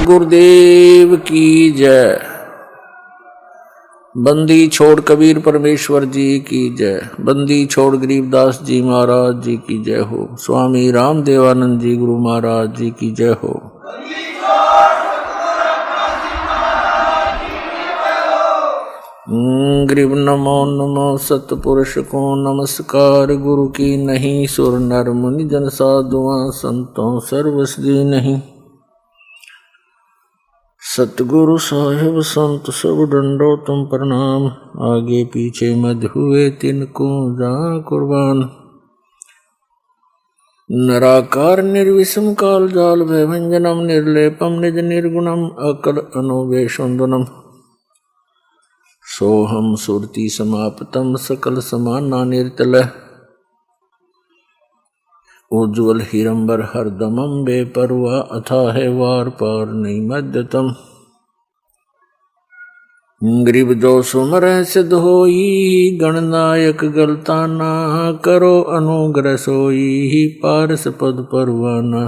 गुरुदेव की जय। बंदी छोड़ कबीर परमेश्वर जी की जय। बंदी छोड़ गरीबदास जी महाराज जी की जय हो। स्वामी रामदेवानंद जी गुरु महाराज जी की जय हो। गरीब नमो नमो सतपुरुष को नमस्कार। गुरु की नहीं सुर नर मुनि जन साधुआ संतों सर्वसदी नहीं। सतगुरु साहिब संत सब डंडो तुम प्रणाम। आगे पीछे मध हुए तिनको जा कुर्बान। नराकार निर्विषम काल जाल भयभंजनम निर्लेपम निज निर्गुणम अकल अनुवेशुंदनम। सोहम सुरति समाप्तम सकल समाना निर्तल। उज्ज्वल हिरंबर हरदमम बेपरवा अथाह वार पार नहीं मध्यतम। गरीब जो सुमर सिद्ध होई गणनायक गलता ना। करो अनुग्रह सोई पारस पद परवाना।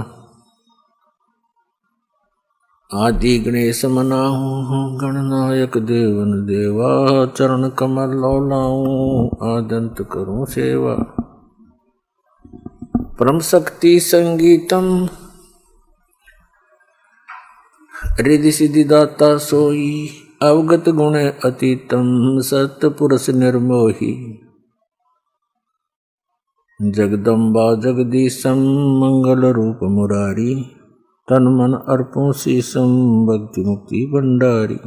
आदि गणेश मनाहूँ गणनायक देवन देवा। चरण कमल लौलाऊं आदंत करूं सेवा। परम शक्ति संगीतम रिद्धि सिद्धि दाता सोई। अवगत गुण अतीतम सतपुरुष निर्मोही। जगदम्बा जगदीशम मंगल रूप मुरारी। तन मन अर्पों शीसम भक्ति मुक्ति भंडारी।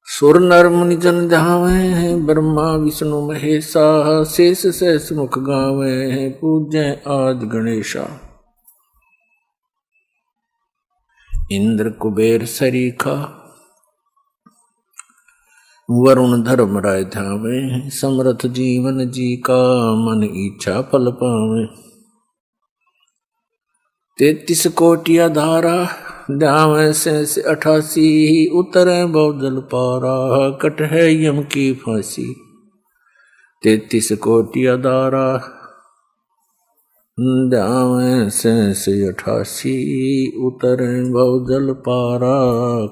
सुर नर मुनि जन ध्यावे ब्रह्मा विष्णु महेशा। शेष सहस मुख गावे पूज्य आदि गणेशा। इंद्र कुबेर सरीखा वरुण धर्म राय ध्यावे। समर्थ जीवन जी का मन इच्छा फल पावे। 33 कोटि धारा ध्यावे से 88 उतरे बहुजल पारा। कट है यम की फांसी 33 कोटि धारा ध्यावे से 88 उतरे बहुजल पारा।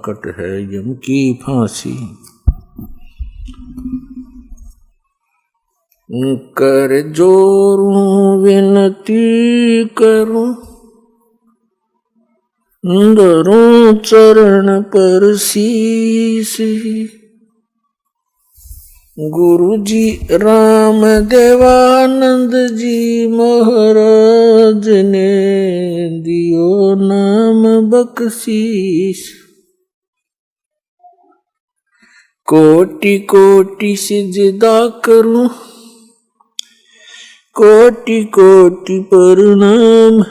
कट है यम की फांसी। कर जोरूं विनती करूं धरूं चरण पर शीस। गुरु जी राम देवानंद जी महाराज ने दियो नाम बख्शीस। कोटि कोटि सिजदा करूं कोटि कोटि प्रणाम।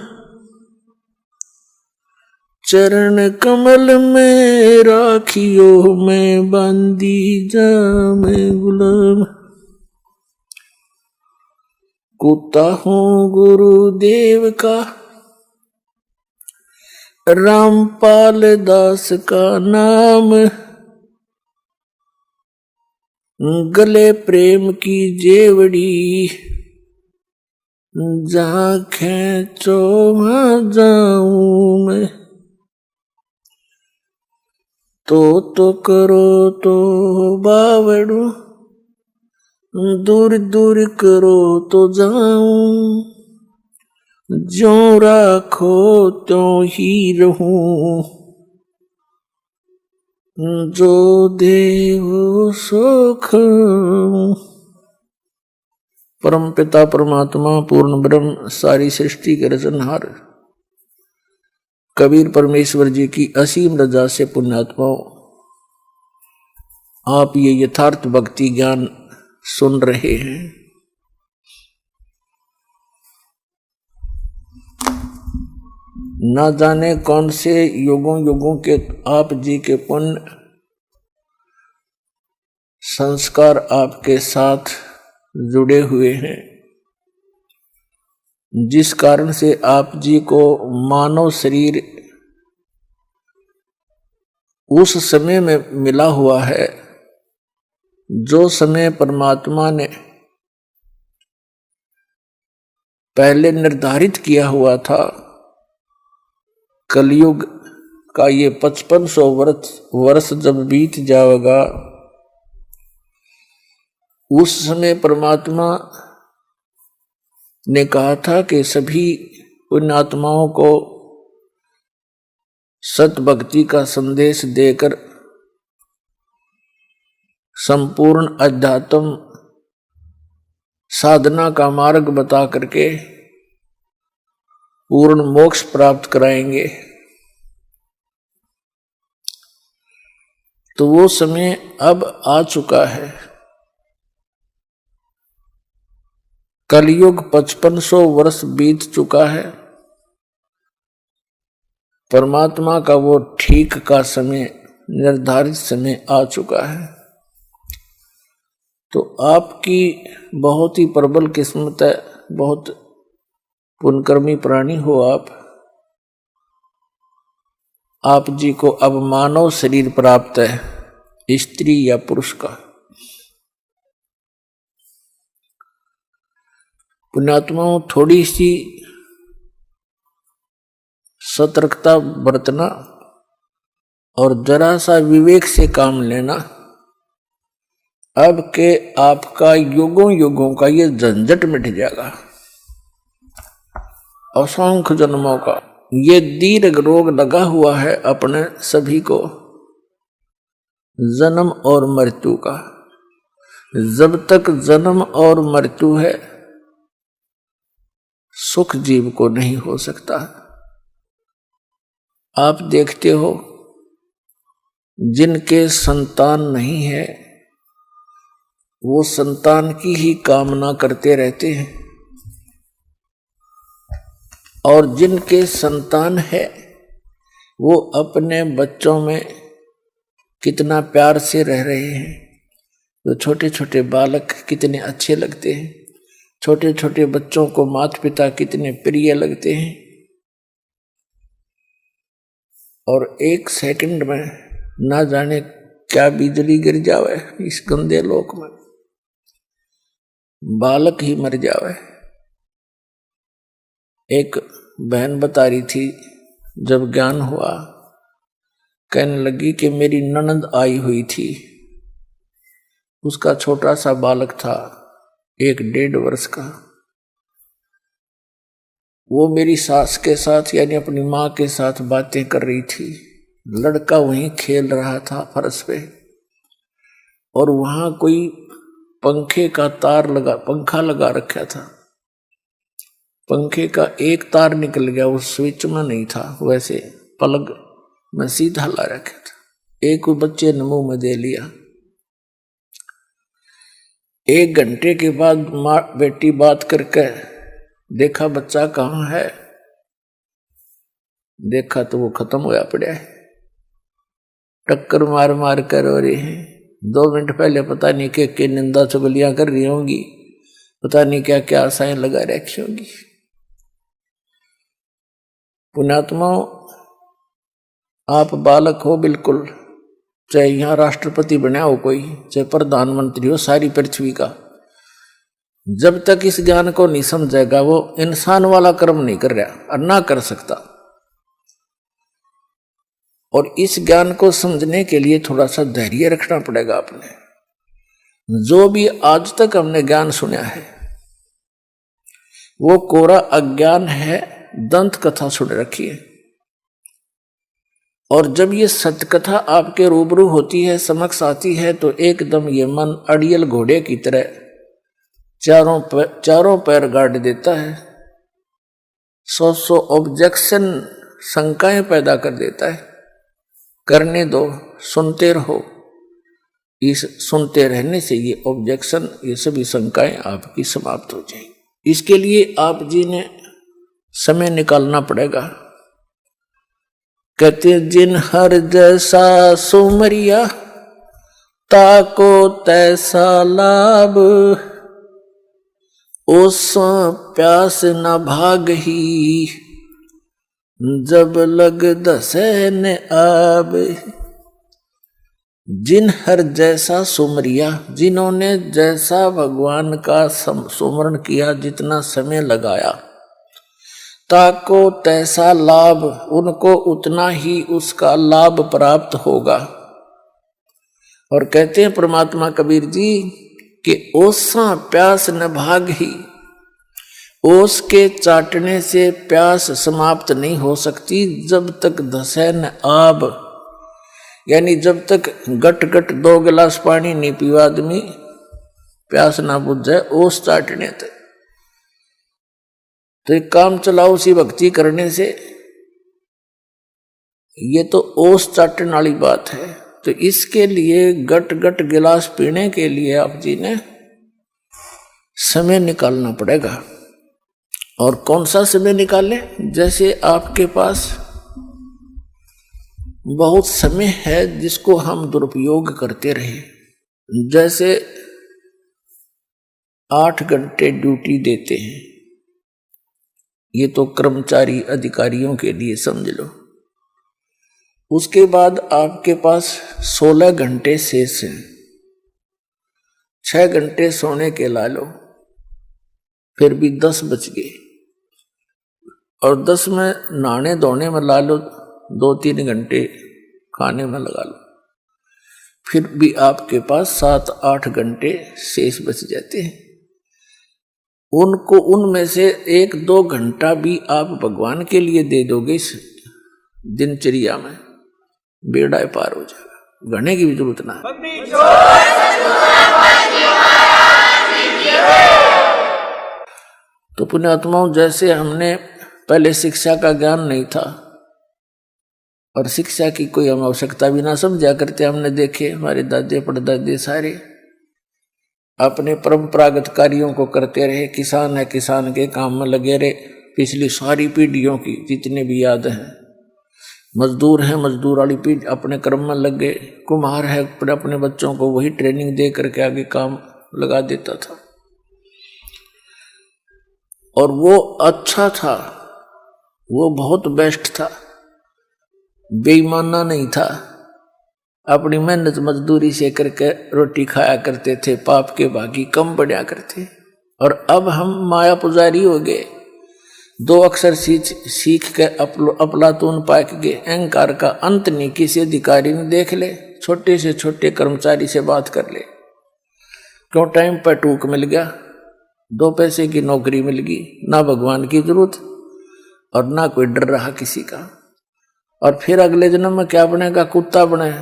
चरण कमल में राखियो मैं बंदी जामे गुलाम। कुत्ता हूँ गुरुदेव का रामपाल दास का नाम। गले प्रेम की जेवड़ी जहाँ खेचो वहाँ जाऊं मैं। तो करो तो बावड़ू दूर दूर करो तो जाऊं। ज्यों राखो त्यों ही रहूं। जो देव सो खाऊं। परम पिता परमात्मा पूर्ण ब्रह्म सारी सृष्टि के रचनहार कबीर परमेश्वर जी की असीम रजा से पुण्यात्माओं आप ये यथार्थ भक्ति ज्ञान सुन रहे हैं। ना जाने कौन से युगों युगों के आप जी के पुण्य संस्कार आपके साथ जुड़े हुए हैं, जिस कारण से आप जी को मानव शरीर उस समय में मिला हुआ है जो समय परमात्मा ने पहले निर्धारित किया हुआ था। कलयुग का ये 5500 वर्ष जब बीत जाएगा, उस समय परमात्मा ने कहा था कि सभी पुण्यात्माओं को सत भक्ति का संदेश देकर संपूर्ण अध्यात्म साधना का मार्ग बता करके पूर्ण मोक्ष प्राप्त कराएंगे। तो वो समय अब आ चुका है। कलयुग 5500 वर्ष बीत चुका है। परमात्मा का वो ठीक का समय, निर्धारित समय आ चुका है। तो आपकी बहुत ही प्रबल किस्मत है, बहुत पुण्यकर्मी प्राणी हो आप जी को अब मानव शरीर प्राप्त है, स्त्री या पुरुष का। पुण्यात्माओं, थोड़ी सी सतर्कता बरतना और जरा सा विवेक से काम लेना। अब के आपका युगों युगों का ये झंझट मिट जाएगा। असंख्य जन्मों का ये दीर्घ रोग लगा हुआ है अपने सभी को, जन्म और मृत्यु का। जब तक जन्म और मृत्यु है, सुख जीव को नहीं हो सकता। आप देखते हो, जिनके संतान नहीं है वो संतान की ही कामना करते रहते हैं, और जिनके संतान है वो अपने बच्चों में कितना प्यार से रह रहे हैं। तो छोटे छोटे बालक कितने अच्छे लगते हैं, छोटे छोटे बच्चों को माता पिता कितने प्रिय लगते हैं। और एक सेकंड में ना जाने क्या बिजली गिर जावे इस गंदे लोक में, बालक ही मर जावे। एक बहन बता रही थी, जब ज्ञान हुआ, कहने लगी कि मेरी ननद आई हुई थी, उसका छोटा सा बालक था 1-1.5 वर्ष का। वो मेरी सास के साथ यानी अपनी माँ के साथ बातें कर रही थी। लड़का वहीं खेल रहा था फर्श पे, और वहां कोई पंखे का पंखा लगा रखा था। पंखे का एक तार निकल गया, उस स्विच में नहीं था, वैसे प्लग में सीधा ला रखा था। एक बच्चे ने मुंह में दे लिया। 1 घंटे के बाद माँ बेटी बात करके देखा बच्चा कहाँ है, देखा तो वो खत्म होया पड़ा है, टक्कर मार मार कर रो रही है। 2 मिनट पहले पता नहीं के निंदा चुगलियां कर रही होंगी, पता नहीं क्या क्या आशाएं लगा रखी होंगी। पुण्यात्माओं, आप बालक हो बिल्कुल, चाहे यहाँ राष्ट्रपति बना हो कोई, चाहे प्रधानमंत्री हो सारी पृथ्वी का, जब तक इस ज्ञान को नहीं समझेगा वो इंसान वाला कर्म नहीं कर रहा और ना कर सकता। और इस ज्ञान को समझने के लिए थोड़ा सा धैर्य रखना पड़ेगा अपने। जो भी आज तक हमने ज्ञान सुना है वो कोरा अज्ञान है, दंत कथा सुन रखी है। और जब ये सत्य कथा आपके रूबरू होती है, समक्ष आती है, तो एकदम ये मन अड़ियल घोड़े की तरह चारों पैर गाड़ देता है, 100 ऑब्जेक्शन शंकाएं पैदा कर देता है। करने दो, सुनते रहो। इस सुनते रहने से ये ऑब्जेक्शन, ये सभी शंकाएं आपकी समाप्त हो जाएंगी। इसके लिए आप जी ने समय निकालना पड़ेगा। कहते जिन हर जैसा सुमरिया, ताको तैसा लाभ, उस प्यास न भाग ही, जब लग दसे ने आब। जिन हर जैसा सुमरिया, जिन्होंने जैसा भगवान का सुमरण किया, जितना समय लगाया, ताको तैसा लाभ, उनको उतना ही उसका लाभ प्राप्त होगा। और कहते हैं परमात्मा कबीर जी कि ओसा प्यास न भाग ही, ओस के चाटने से प्यास समाप्त नहीं हो सकती जब तक धसे न आब, यानी जब तक गट गट 2 गिलास पानी नहीं पीवा आदमी प्यास ना बुझ जाए ओस चाटने तक। तो एक काम चलाओ उसी भक्ति करने से, ये तो ओस चाटने वाली बात है। तो इसके लिए गट गट गिलास पीने के लिए आप जी ने समय निकालना पड़ेगा। और कौन सा समय निकालें? जैसे आपके पास बहुत समय है जिसको हम दुरुपयोग करते रहे, जैसे 8 घंटे ड्यूटी देते हैं, ये तो कर्मचारी अधिकारियों के लिए समझ लो। उसके बाद आपके पास 16 घंटे शेष हैं, 6 घंटे सोने के ला लो, फिर भी 10 बच गए। और 10 में नहाने धोने में ला लो, 2-3 घंटे खाने में लगा लो, फिर भी आपके पास 7-8 घंटे शेष बच जाते हैं। उनको उनमें से 1-2 घंटा भी आप भगवान के लिए दे दोगे इस दिनचर्या में, बेड़ा पार हो जाएगा, गणे की भी जरूरत ना है। तो पुण्यात्माओं, जैसे हमने पहले शिक्षा का ज्ञान नहीं था और शिक्षा की कोई हम आवश्यकता भी ना समझा करते, हमने देखे हमारे दादे परदादे सारे अपने परंपरागत कार्यों को करते रहे। किसान है, किसान के काम में लगे रहे पिछली सारी पीढ़ियों की जितने भी याद हैं। मजदूर हैं, मजदूर वाली पीढ़ी अपने कर्म में लग गए। कुम्हार है, अपने बच्चों को वही ट्रेनिंग दे करके आगे काम लगा देता था। और वो अच्छा था, वो बहुत बेस्ट था, बेईमाना नहीं था, अपनी मेहनत मजदूरी से करके रोटी खाया करते थे, पाप के भागी कम बढ़िया करते। और अब हम माया पुजारी हो गए, 2 अक्षर सीख के अपलातून पाक गए। अहंकार का अंत नहीं, किसी अधिकारी ने देख ले, छोटे से छोटे कर्मचारी से बात कर ले, क्यों टाइम पर टूक मिल गया, 2 पैसे की नौकरी मिल गई, ना भगवान की जरूरत और ना कोई डर रहा किसी का। और फिर अगले जन्म में क्या बनेगा? कुत्ता बने,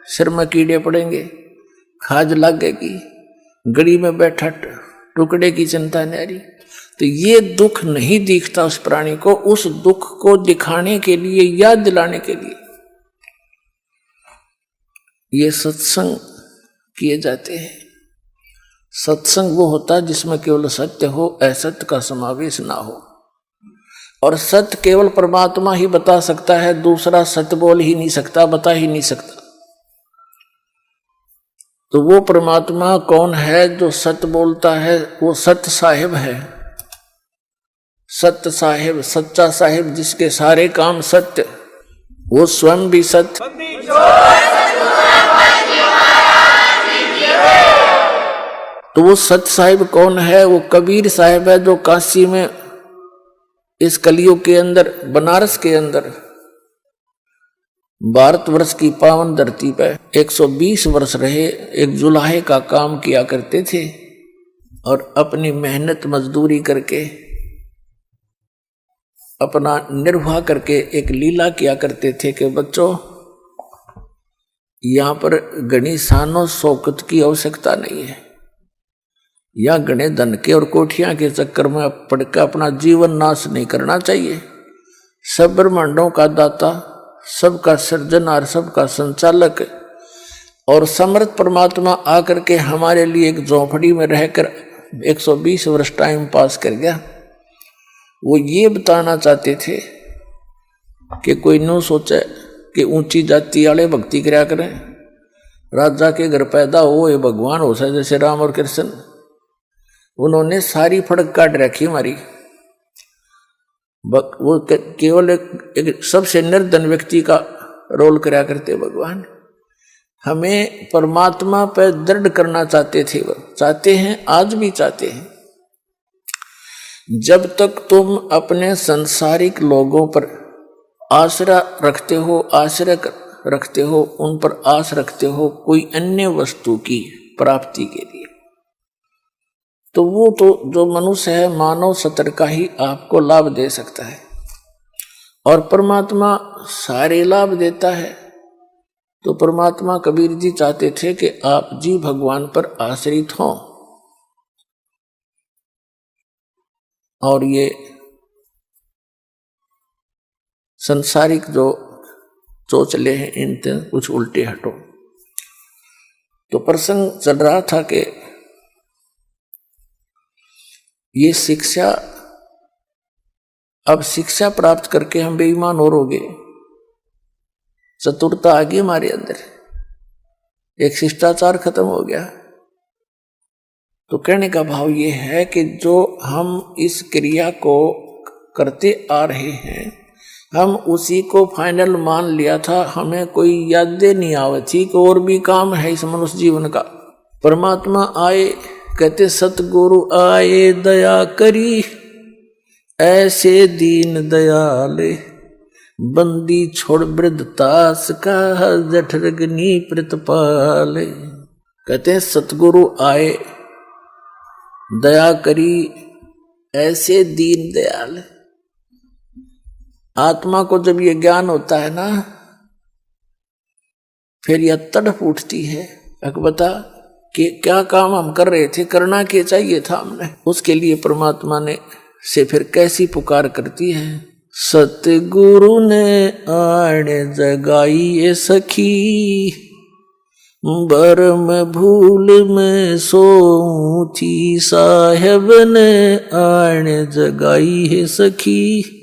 सिर में कीड़े पड़ेंगे, खाज लगेगी, गड़ी में बैठा टुकड़े की चिंता न्यारी। तो ये दुख नहीं दिखता उस प्राणी को, उस दुख को दिखाने के लिए, याद दिलाने के लिए ये सत्संग किए जाते हैं। सत्संग वो होता है जिसमें केवल सत्य हो, असत्य का समावेश ना हो। और सत्य केवल परमात्मा ही बता सकता है, दूसरा सत्य बोल ही नहीं सकता, बता ही नहीं सकता। तो वो परमात्मा कौन है जो सत्य बोलता है? वो सत्य साहिब है। सत्य साहिब, सच्चा साहिब, जिसके सारे काम सत्य, वो स्वयं भी सत्य। तो वो सत्य साहिब कौन है? वो कबीर साहिब है, जो काशी में इस कलियुग के अंदर, बनारस के अंदर, भारतवर्ष की पावन धरती पर 120 वर्ष रहे, एक जुलाहे का काम किया करते थे और अपनी मेहनत मजदूरी करके, अपना निर्वाह करके एक लीला किया करते थे कि बच्चों, यहां पर घनी शानो शौकत की आवश्यकता नहीं है, या घने धन के और कोठियां के चक्कर में पड़कर अपना जीवन नाश नहीं करना चाहिए। सब ब्रह्मांडों का दाता, सबका सृजनहार, सबका संचालक और समर्थ परमात्मा आकर के हमारे लिए एक झोंपड़ी में रहकर 120 वर्ष टाइम पास कर गया। वो ये बताना चाहते थे कि कोई नो सोचे कि ऊंची जाति वाले भक्ति कराया करें, राजा के घर पैदा हो ये भगवान हो सके, जैसे राम और कृष्ण। उन्होंने सारी फड़क काट रखी हमारी। वो केवल एक सबसे निर्धन व्यक्ति का रोल कराया करते भगवान। हमें परमात्मा पर दृढ़ करना चाहते थे, वो चाहते हैं, आज भी चाहते हैं। जब तक तुम अपने सांसारिक लोगों पर आश्रय रखते हो, उन पर आस रखते हो कोई अन्य वस्तु की प्राप्ति के लिए, तो वो तो जो मनुष्य है मानव सत्र का ही आपको लाभ दे सकता है, और परमात्मा सारे लाभ देता है। तो परमात्मा कबीर जी चाहते थे कि आप जी भगवान पर आश्रित हों, और ये संसारिक जो चोचले हैं इनसे कुछ उल्टे हटो। तो प्रसंग चल रहा था कि ये शिक्षा, अब शिक्षा प्राप्त करके हम बेईमान और हो गए, चतुरता आ गई हमारे अंदर, एक शिष्टाचार खत्म हो गया। तो कहने का भाव ये है कि जो हम इस क्रिया को करते आ रहे हैं, हम उसी को फाइनल मान लिया था, हमें कोई यादें नहीं आवती थी कि और भी काम है इस मनुष्य जीवन का। परमात्मा आए, कहते सतगुरु आए दया करी, ऐसे दीन दयाले, बंदी छोड़ वृद्धतास का जठरग्नि प्रतिपाले। कहते हैं सतगुरु आए दया करी, ऐसे दीन दयाल। आत्मा को जब ये ज्ञान होता है ना, फिर यह तड़प उठती है, बता कि क्या काम हम कर रहे थे, करना क्या चाहिए था हमने। उसके लिए परमात्मा ने से फिर कैसी पुकार करती है, सतगुरु ने आण जगाई ये सखी, बरम भूल में सोऊं थी, साहेब ने आण जगाई है सखी,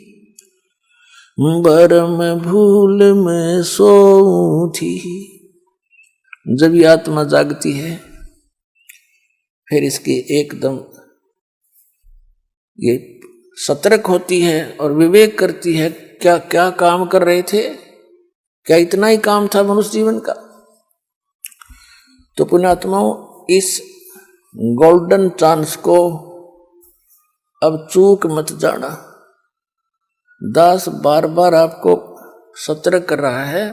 बरम भूल में सोऊं थी। जब ये आत्मा जागती है, फिर इसकी एकदम ये सतर्क होती है और विवेक करती है, क्या क्या काम कर रहे थे, क्या इतना ही काम था मनुष्य जीवन का। तो पुण्यात्माओं, इस गोल्डन चांस को अब चूक मत जाना। दास बार बार आपको सतर्क कर रहा है,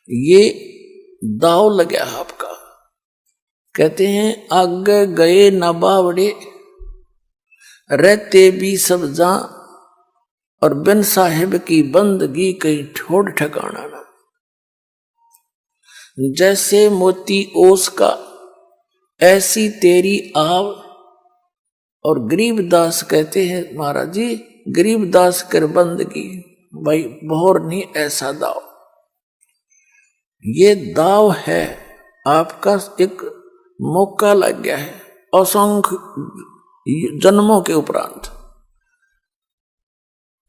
ये दाव लग गया आपका। कहते हैं आगे गए न बावड़े, रहते भी सब जा, और बिन साहिब की बंदगी कहीं ठोड़ ठिकाना ना। जैसे मोती ओस का ऐसी तेरी आव, और गरीबदास कहते हैं महाराज जी, गरीबदास कर बंदगी भाई बहुर नहीं ऐसा दाव। ये दाव है आपका, एक मौका लग गया है असंख्य जन्मों के उपरांत।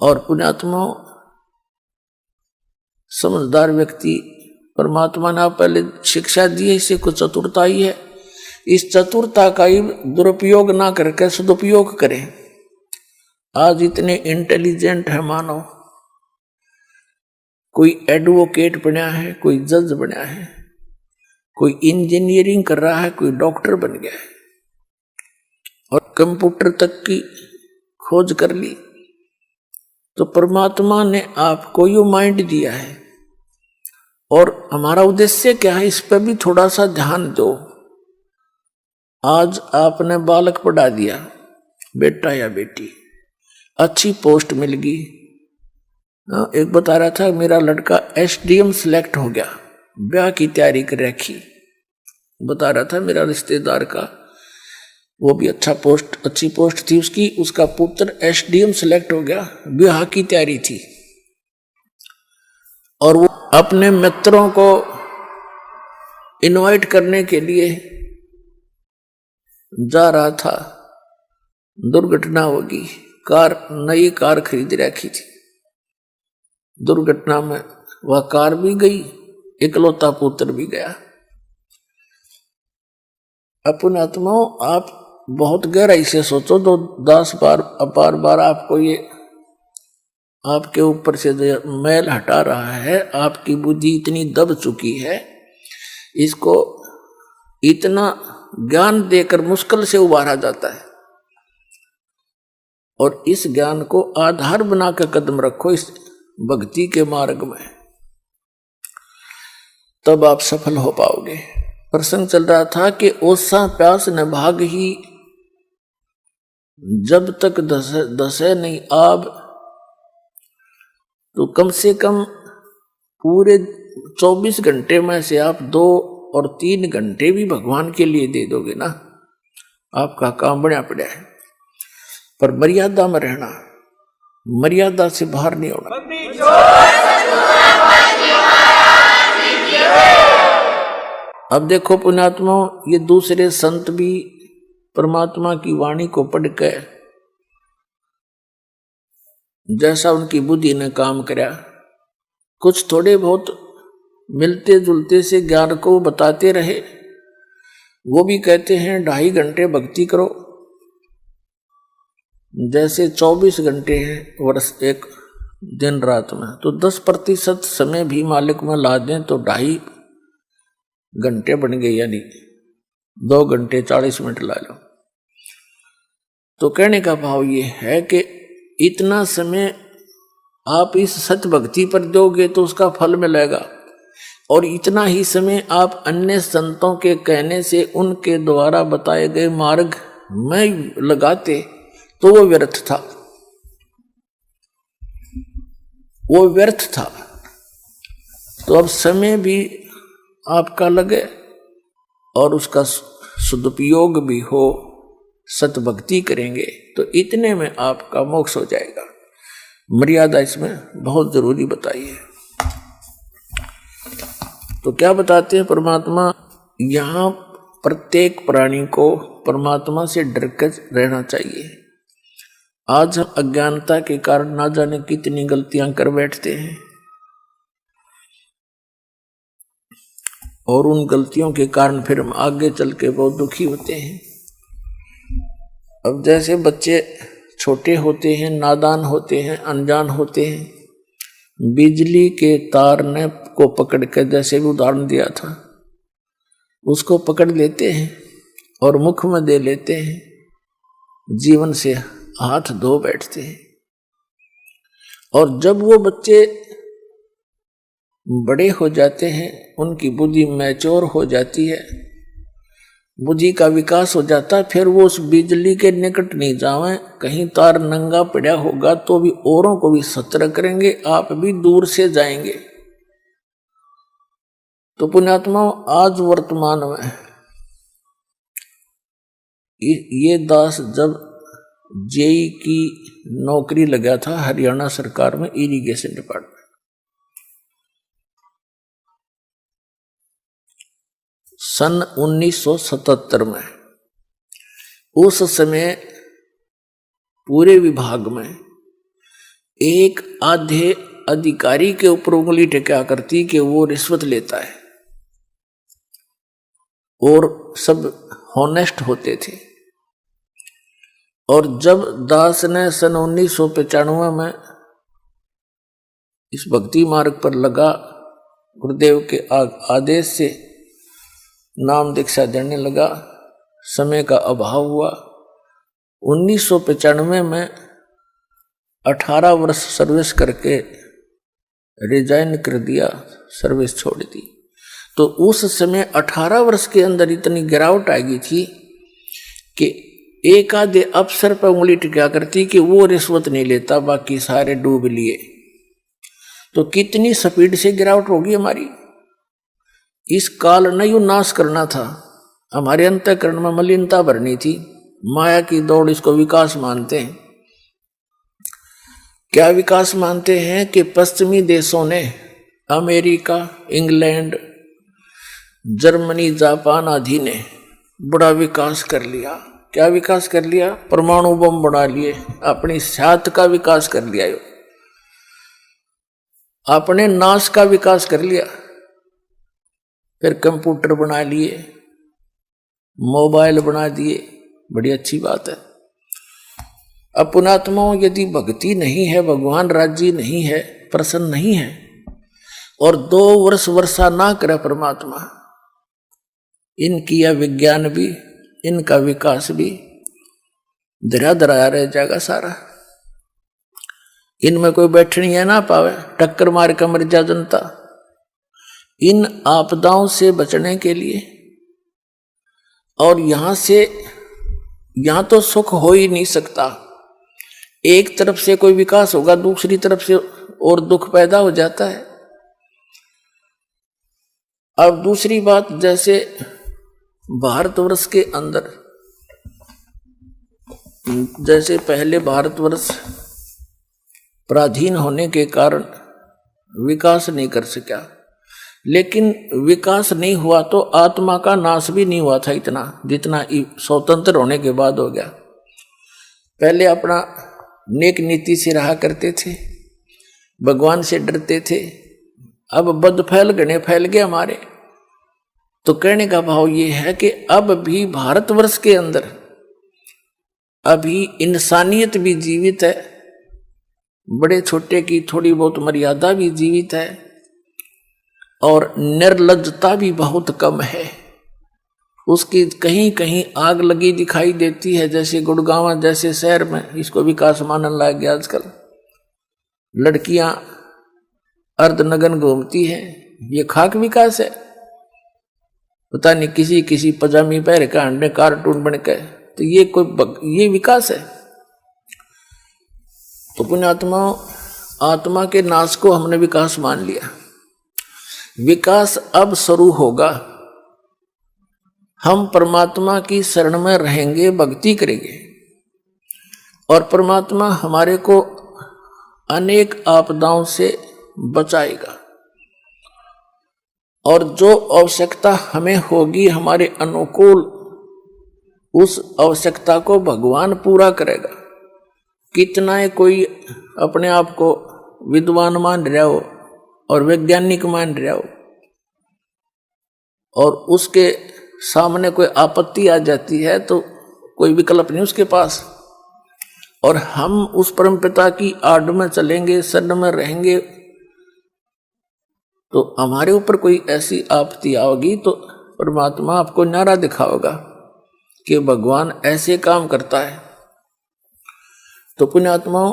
और पुण्यात्मा समझदार व्यक्ति, परमात्मा ने पहले शिक्षा दी है, इसे कुछ चतुरता ही है, इस चतुरता का ही दुरुपयोग ना करके सदुपयोग करें। आज इतने इंटेलिजेंट है मानो, कोई एडवोकेट बना है, कोई जज बना है, कोई इंजीनियरिंग कर रहा है, कोई डॉक्टर बन गया है, और कंप्यूटर तक की खोज कर ली। तो परमात्मा ने आपको ये माइंड दिया है, और हमारा उद्देश्य क्या है, इस पर भी थोड़ा सा ध्यान दो। आज आपने बालक पढ़ा दिया, बेटा या बेटी, अच्छी पोस्ट मिल गई। एक बता रहा था मेरा लड़का एसडीएम सिलेक्ट हो गया, ब्याह की तैयारी कर रखी। बता रहा था मेरा रिश्तेदार का, वो भी अच्छी पोस्ट थी उसकी, उसका पुत्र एसडीएम सिलेक्ट हो गया, ब्याह की तैयारी थी। और वो अपने मित्रों को इनवाइट करने के लिए जा रहा था, दुर्घटना होगी। नई कार खरीद रखी थी, दुर्घटना में वह कार भी गई, इकलौता पुत्र भी गया। अपने आत्माओं, आप बहुत गहराई से सोचो, तो 10 बार आपको ये आपके ऊपर से जो मैल हटा रहा है, आपकी बुद्धि इतनी दब चुकी है, इसको इतना ज्ञान देकर मुश्किल से उबारा जाता है। और इस ज्ञान को आधार बनाकर कदम रखो इस भक्ति के मार्ग में, तब आप सफल हो पाओगे। प्रसंग चल रहा था कि ओसा प्यास न भाग ही, जब तक दसे नहीं आब, तो कम से कम पूरे 24 घंटे में से आप 2 और 3 घंटे भी भगवान के लिए दे दोगे ना, आपका काम बढ़िया पड़ा है। पर मर्यादा में रहना, मर्यादा से बाहर नहीं होना। अब देखो पुण्यात्मा, ये दूसरे संत भी परमात्मा की वाणी को पढ़कर जैसा उनकी बुद्धि ने काम करा, कुछ थोड़े बहुत मिलते जुलते से ज्ञान को बताते रहे। वो भी कहते हैं 2.5 घंटे भक्ति करो, जैसे 24 घंटे हैं वर्ष एक दिन रात में, तो 10% समय भी मालिक में ला दें तो 2.5 घंटे बन गए, यानी 2 घंटे 40 मिनट ला लो। तो कहने का भाव ये है कि इतना समय आप इस सत्य भक्ति पर दोगे तो उसका फल मिलेगा, और इतना ही समय आप अन्य संतों के कहने से उनके द्वारा बताए गए मार्ग में लगाते तो वो व्यर्थ था, वो व्यर्थ था। तो अब समय भी आपका लगे और उसका सदुपयोग भी हो, सतभक्ति करेंगे तो इतने में आपका मोक्ष हो जाएगा। मर्यादा इसमें बहुत जरूरी बताई है। तो क्या बताते हैं परमात्मा, यहाँ प्रत्येक प्राणी को परमात्मा से डर कर रहना चाहिए। आज हम अज्ञानता के कारण ना जाने कितनी गलतियां कर बैठते हैं, और उन गलतियों के कारण फिर हम आगे चल के बहुत दुखी होते हैं। अब जैसे बच्चे छोटे होते हैं, नादान होते हैं, अनजान होते हैं, बिजली के तार ने को पकड़ के, जैसे भी उदाहरण दिया था, उसको पकड़ लेते हैं और मुख में दे लेते हैं, जीवन से हाथ धो बैठते हैं। और जब वो बच्चे बड़े हो जाते हैं, उनकी बुद्धि मैच्योर हो जाती है, बुद्धि का विकास हो जाता है, फिर वो उस बिजली के निकट नहीं जावे। कहीं तार नंगा पड़ा होगा तो भी औरों को भी सतर्क करेंगे, आप भी दूर से जाएंगे। तो पुण्यात्मा, आज वर्तमान में ये दास जब जेई की नौकरी लगा था हरियाणा सरकार में, इरिगेशन डिपार्टमेंट, सन 1977 में, उस समय पूरे विभाग में एक आधे अधिकारी के ऊपर उंगली टिका करती कि वो रिश्वत लेता है, और सब हॉनेस्ट होते थे। और जब दास ने सन 1995 में इस भक्ति मार्ग पर लगा, गुरुदेव के आदेश से नाम दीक्षा देने लगा, समय का अभाव हुआ। 1995 में 18 वर्ष सर्विस करके रिजाइन कर दिया, सर्विस छोड़ दी। तो उस समय 18 वर्ष के अंदर इतनी गिरावट आ गई थी कि एक आधे अफसर पर उंगली टिका करती कि वो रिश्वत नहीं लेता, बाकी सारे डूब लिए। तो कितनी स्पीड से गिरावट होगी हमारी। इस काल ने यू नाश करना था, हमारे अंतःकरण में मलिनता भरनी थी, माया की दौड़, इसको विकास मानते हैं। क्या विकास मानते हैं कि पश्चिमी देशों ने, अमेरिका, इंग्लैंड, जर्मनी, जापान आदि ने बड़ा विकास कर लिया। क्या विकास कर लिया? परमाणु बम बना लिए, अपनी सात का विकास कर लिया, अपने नाश का विकास कर लिया। फिर कंप्यूटर बना लिए, मोबाइल बना दिए, बड़ी अच्छी बात है। अब पुणात्माओं, यदि भक्ति नहीं है, भगवान राजी नहीं है, प्रसन्न नहीं है, और 2 वर्ष वर्षा ना करे परमात्मा, इनकी यह विज्ञान भी, इनका विकास भी धरा धराया रह जाएगा सारा। इनमें कोई बैठनी है ना पावे, टक्कर मार कर मर जा जनता। इन आपदाओं से बचने के लिए, और यहां तो सुख हो ही नहीं सकता। एक तरफ से कोई विकास होगा, दूसरी तरफ से और दुख पैदा हो जाता है। अब दूसरी बात, जैसे भारतवर्ष के अंदर, जैसे पहले भारतवर्ष पराधीन होने के कारण विकास नहीं कर सका, लेकिन विकास नहीं हुआ तो आत्मा का नाश भी नहीं हुआ था इतना जितना स्वतंत्र होने के बाद हो गया। पहले अपना नेक नीति से रहा करते थे, भगवान से डरते थे। अब बद फैल गए हमारे। तो कहने का भाव ये है कि अब भी भारतवर्ष के अंदर अभी इंसानियत भी जीवित है, बड़े छोटे की थोड़ी बहुत मर्यादा भी जीवित है, और निर्लज्जता भी बहुत कम है। उसकी कहीं कहीं आग लगी दिखाई देती है, जैसे गुड़गांव जैसे शहर में इसको विकास मानने लग गया आजकल। लड़कियां अर्धनग्न घूमती हैं, ये खाक विकास है? पता नहीं किसी पजामी पहन के अंडे कार्टून बन के, तो ये विकास है? तो पुण्यात्मा, आत्मा के नाश को हमने विकास मान लिया। विकास अब शुरू होगा। हम परमात्मा की शरण में रहेंगे, भक्ति करेंगे, और परमात्मा हमारे को अनेक आपदाओं से बचाएगा। और जो आवश्यकता हमें होगी हमारे अनुकूल, उस आवश्यकता को भगवान पूरा करेगा। कितना है कोई अपने आप को विद्वान मान रहा हो और वैज्ञानिक मान रहा हो, और उसके सामने कोई आपत्ति आ जाती है तो कोई विकल्प नहीं उसके पास, और हम उस परमपिता की आड़ में चलेंगे, शरण में रहेंगे, तो हमारे ऊपर कोई ऐसी आपत्ति आओगी तो परमात्मा आपको नारा दिखाओगा कि भगवान ऐसे काम करता है। तो पुण्यात्माओं,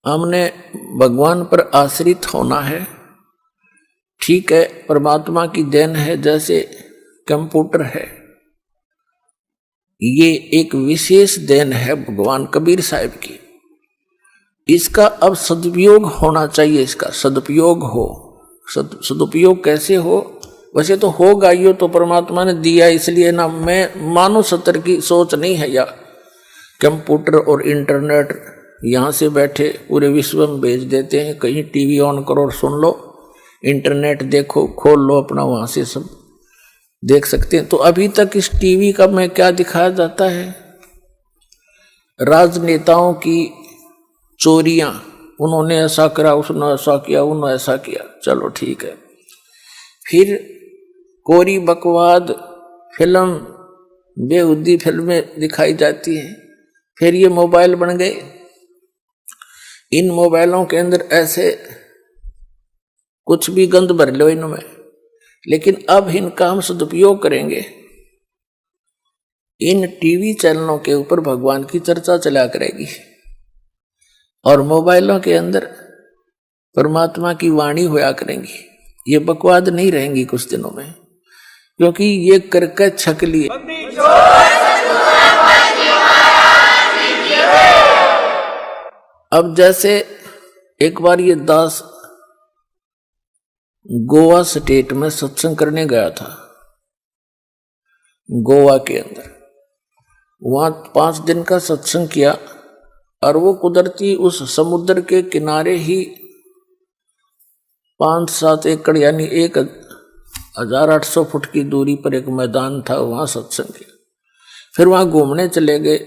हमने भगवान पर आश्रित होना है। ठीक है, परमात्मा की देन है, जैसे कंप्यूटर है, ये एक विशेष देन है भगवान कबीर साहब की। इसका अब सदुपयोग होना चाहिए, इसका सदुपयोग हो। सदुपयोग कैसे हो? वैसे तो होगा ये तो परमात्मा ने दिया, इसलिए ना मैं मानव सत्र की सोच नहीं है। या कंप्यूटर और इंटरनेट यहाँ से बैठे पूरे विश्व में भेज देते हैं, कहीं टीवी ऑन करो और सुन लो, इंटरनेट देखो, खोल लो अपना, वहाँ से सब देख सकते हैं। तो अभी तक इस टीवी का में क्या दिखाया जाता है? राजनेताओं की चोरियां, उन्होंने ऐसा करा, उसने ऐसा किया, उन्होंने ऐसा किया, चलो ठीक है। फिर कोरी बकवाद फिल्म, बेहुदी फिल्में दिखाई जाती हैं। फिर ये मोबाइल बन गए, इन मोबाइलों के अंदर ऐसे कुछ भी गंद भर लो इनमें, लेकिन अब इनका हम सदुपयोग करेंगे। इन टीवी चैनलों के ऊपर भगवान की चर्चा चला करेगी, और मोबाइलों के अंदर परमात्मा की वाणी होया करेंगी। ये बकवाद नहीं रहेंगी कुछ दिनों में, क्योंकि ये करके छक लिए। अब जैसे एक बार ये दास गोवा स्टेट में सत्संग करने गया था, गोवा के अंदर। वहां 5 दिन का सत्संग किया, और वो कुदरती उस समुद्र के किनारे ही 5-7 एकड़ यानी 1800 फुट की दूरी पर एक मैदान था, वहां सत्संग किया। फिर वहां घूमने चले गए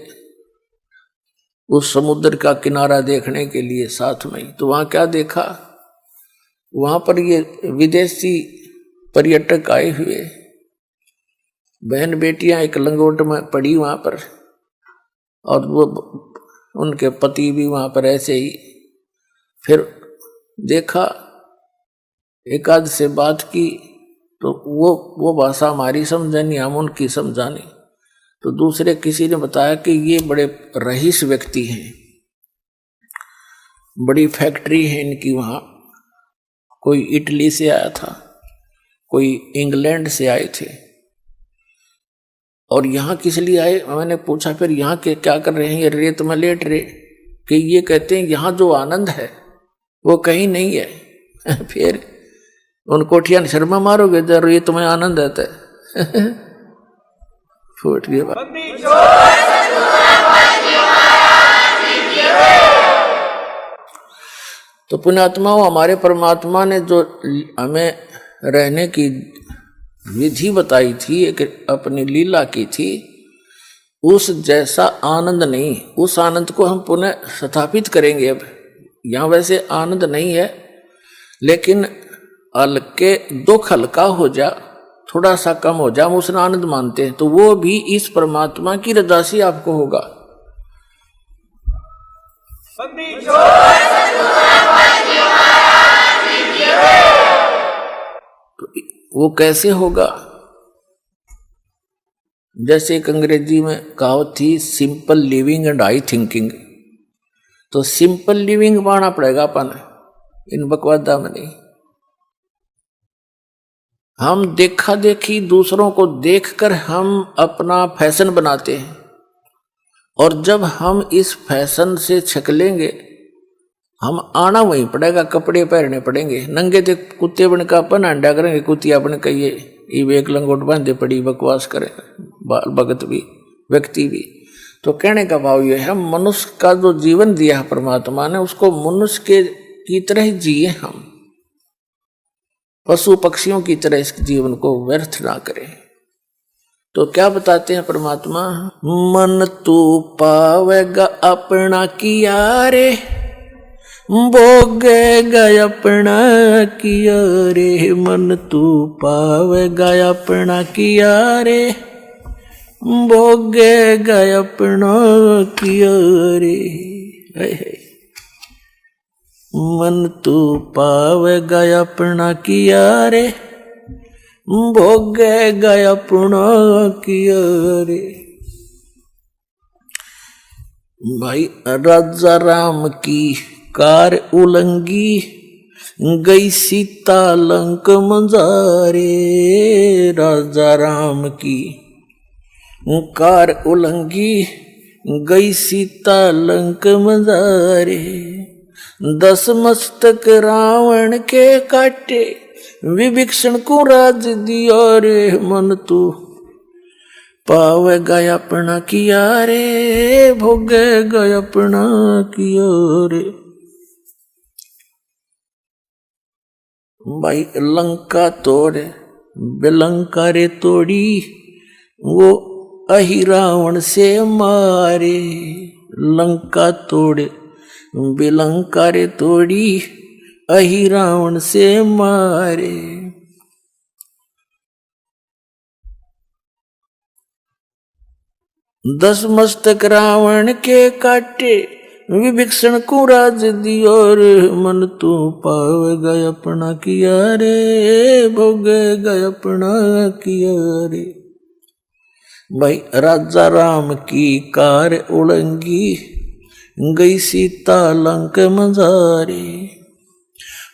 उस समुद्र का किनारा देखने के लिए साथ में ही। तो वहां क्या देखा? वहां पर ये विदेशी पर्यटक आए हुए, बहन बेटियां एक लंगोट में पड़ी वहां पर, और वो उनके पति भी वहां पर ऐसे ही। फिर देखा, एक आध से बात की, तो वो भाषा हमारी समझानी, हम उनकी समझानी। तो दूसरे किसी ने बताया कि ये बड़े रईस व्यक्ति हैं, बड़ी फैक्ट्री है इनकी वहां। कोई इटली से आया था, कोई इंग्लैंड से आए थे, और यहाँ किस लिए आए? मैंने पूछा फिर यहाँ के क्या कर रहे हैं ये रेत में लेट रहे? कि ये कहते हैं यहाँ जो आनंद है वो कहीं नहीं है। फिर उन कोठियां शर्मा मारोगे जरूर, ये तुम्हें आनंद आता है। फूट गया बात। तो पुण्यात्माओं, हमारे परमात्मा ने जो हमें रहने की विधि बताई थी, एक अपनी लीला की थी, उस जैसा आनंद नहीं। उस आनंद को हम पुनः स्थापित करेंगे। अब यहाँ वैसे आनंद नहीं है, लेकिन हल्के दुख हल्का हो जा, थोड़ा सा कम हो जा, हम उसने आनंद मानते हैं। तो वो भी इस परमात्मा की रजा से आपको होगा। तो वो कैसे होगा? जैसे एक अंग्रेजी में कहावत थी, simple living and high thinking. तो सिंपल लिविंग पाना पड़ेगा अपन, इन बकवादा में नहीं। हम देखा देखी दूसरों को देखकर हम अपना फैशन बनाते हैं, और जब हम इस फैशन से छकलेंगे, हम आना वहीं पड़ेगा, कपड़े पहनने पड़ेंगे। नंगे थे कुत्ते बन का अपन अंडा करेंगे, कुतिया अपने कहिए ये एक लंगोट बांधे पड़ी बकवास करे, बाल भगत भी व्यक्ति भी। तो कहने का भाव यह है, मनुष्य का जो जीवन दिया है परमात्मा ने, उसको मनुष्य के की तरह जिए हम, पशु पक्षियों की तरह इस जीवन को व्यर्थ ना करें। तो क्या बताते हैं परमात्मा? मन तू पावेगा अपना किया रे, भोगेगा अपना किया रे। मन तू पावेगा अपना किया रे, भोगेगा अपना किया रे। मन तू पावेगा अपना किया रे, भोगेगा अपना किया रे। भाई राजा राम की कार उलंगी, गई सीता लंक मंजारे। राजा राम की कार उलंगी, गई सीता लंक मंजारे। 10 मस्तक रावण के काटे, विभीषण को राज दिया रे। मन तू पावेगा अपना किया रे, भोगेगा अपना किया रे। भाई लंका तोड़ बेलंका रे तोड़ी, वो अहि रावण से मारे। लंका तोड़े बेलंका रे तोड़ी, अहि रावण से मारे। दस मस्तक रावण के काटे, विभीषण को राज दियो रे। मन तू पावेगा अपना किया रे, भोगेगा अपना किया रे। भाई राजा राम की कार उलंगी, गई सीता लंक मंजारे।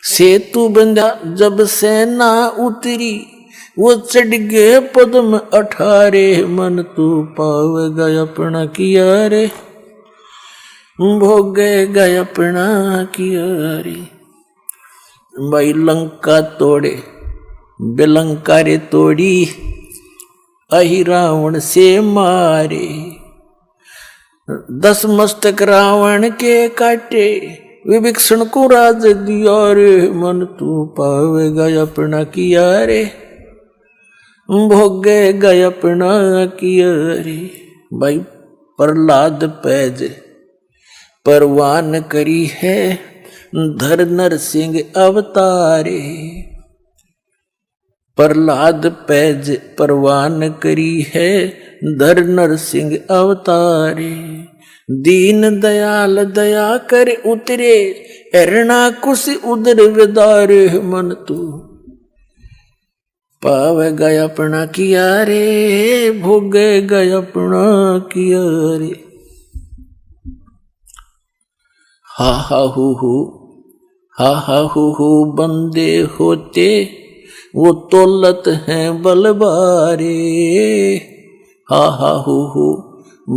सेतु बंधा जब सेना उतरी, वो चढ़ गए पद्म 18। मन तू पावेगा अपना किया रे, भोगेगा अपना किया रे। भाई लंका तोड़े बेलंका रे तोड़ी, अहि रावण से मारे। 10 मस्तक रावण के काटे, विभीषण को राज दिया रे। मन तू पावेगा अपना किया रे, भोगेगा अपना किया रे। भाई प्रहलाद पैज परवान करी है, धर नर सिंह अवतारे। प्रहलाद पैज परवान करी है, धर नर सिंह अवतारे। दीन दयाल दया कर उतरे, एरना कुश उदर विदारे। मन तू पावेगा अपना किया रे, भोगेगा अपना किया रे। हा हा हु बंदे होते वो तौलत हैं बलबारे। हा हु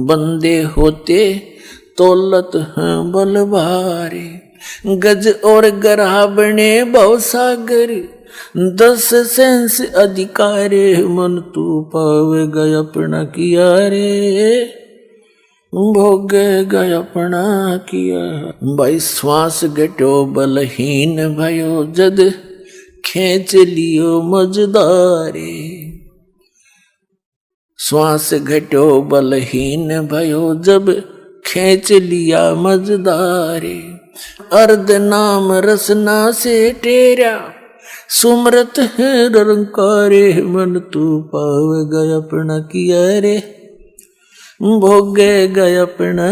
बंदे होते तौलत हैं बलबारे। गज और गराह बने भवसागर 10 सेंस अधिकारे। मन तू पावेगा अपना किया रे भोगेगा अपना किया। भाई श्वास घटो बलहीन भयो जद खेच लियो मजदारे। श्वास घटो बलहीन भयो जब खेच लिया मजदारे। अर्ध नाम रसना से टेरा सुमरत है रंकारे। मन तू पावेगा अपना किया रे भोगेगा अपना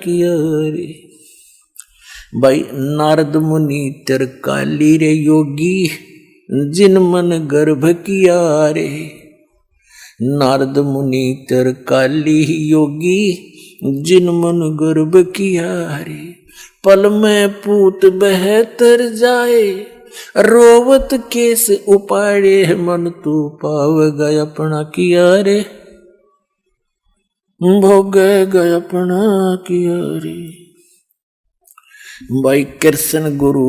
किया रे। भाई नारद मुनि तिरकाली रे योगी जिन मन गर्भ किया रे। नारद मुनि तिरकाली योगी जिन मन गर्भ किया रे। पल में पूत बहतर जाए रोवत केस उपाड़े। मन तू पावेगा अपना किया रे भोगेगा अपना किया रे। भाई कृष्ण गुरु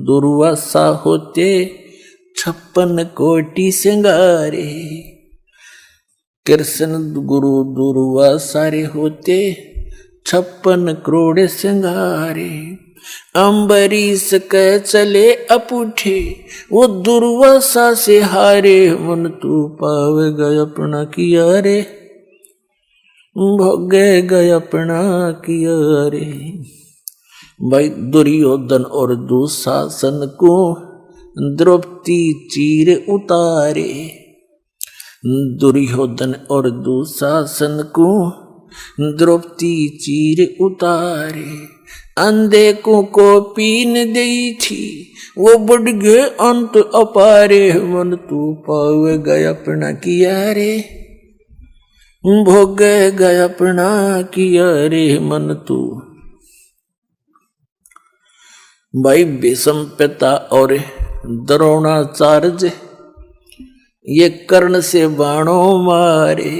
दुर्वासा होते 56 कोटि सिंगारे। कृष्ण गुरु दुर्वासा रे होते 56 करोड़ सिंगारे। अम्बरीश के चले अपूठे वो दुर्वासा से हारे। मन तू पावेगा अपना किया रे भोगेगा अपना किया रे। भाई दुर्योधन और दुशासन को द्रौपदी चीर उतारे। दुर्योधन और दुशासन को द्रौपदी चीर उतारे। अंधे को पीन दी थी वो बढ़ गए अंत अपारे। मन तू पावेगा अपना किया रे भोगेगा अपना किया रे। मन तू भाई भीष्म पिता और द्रोणाचार्य ये कर्ण से बाणों मारे।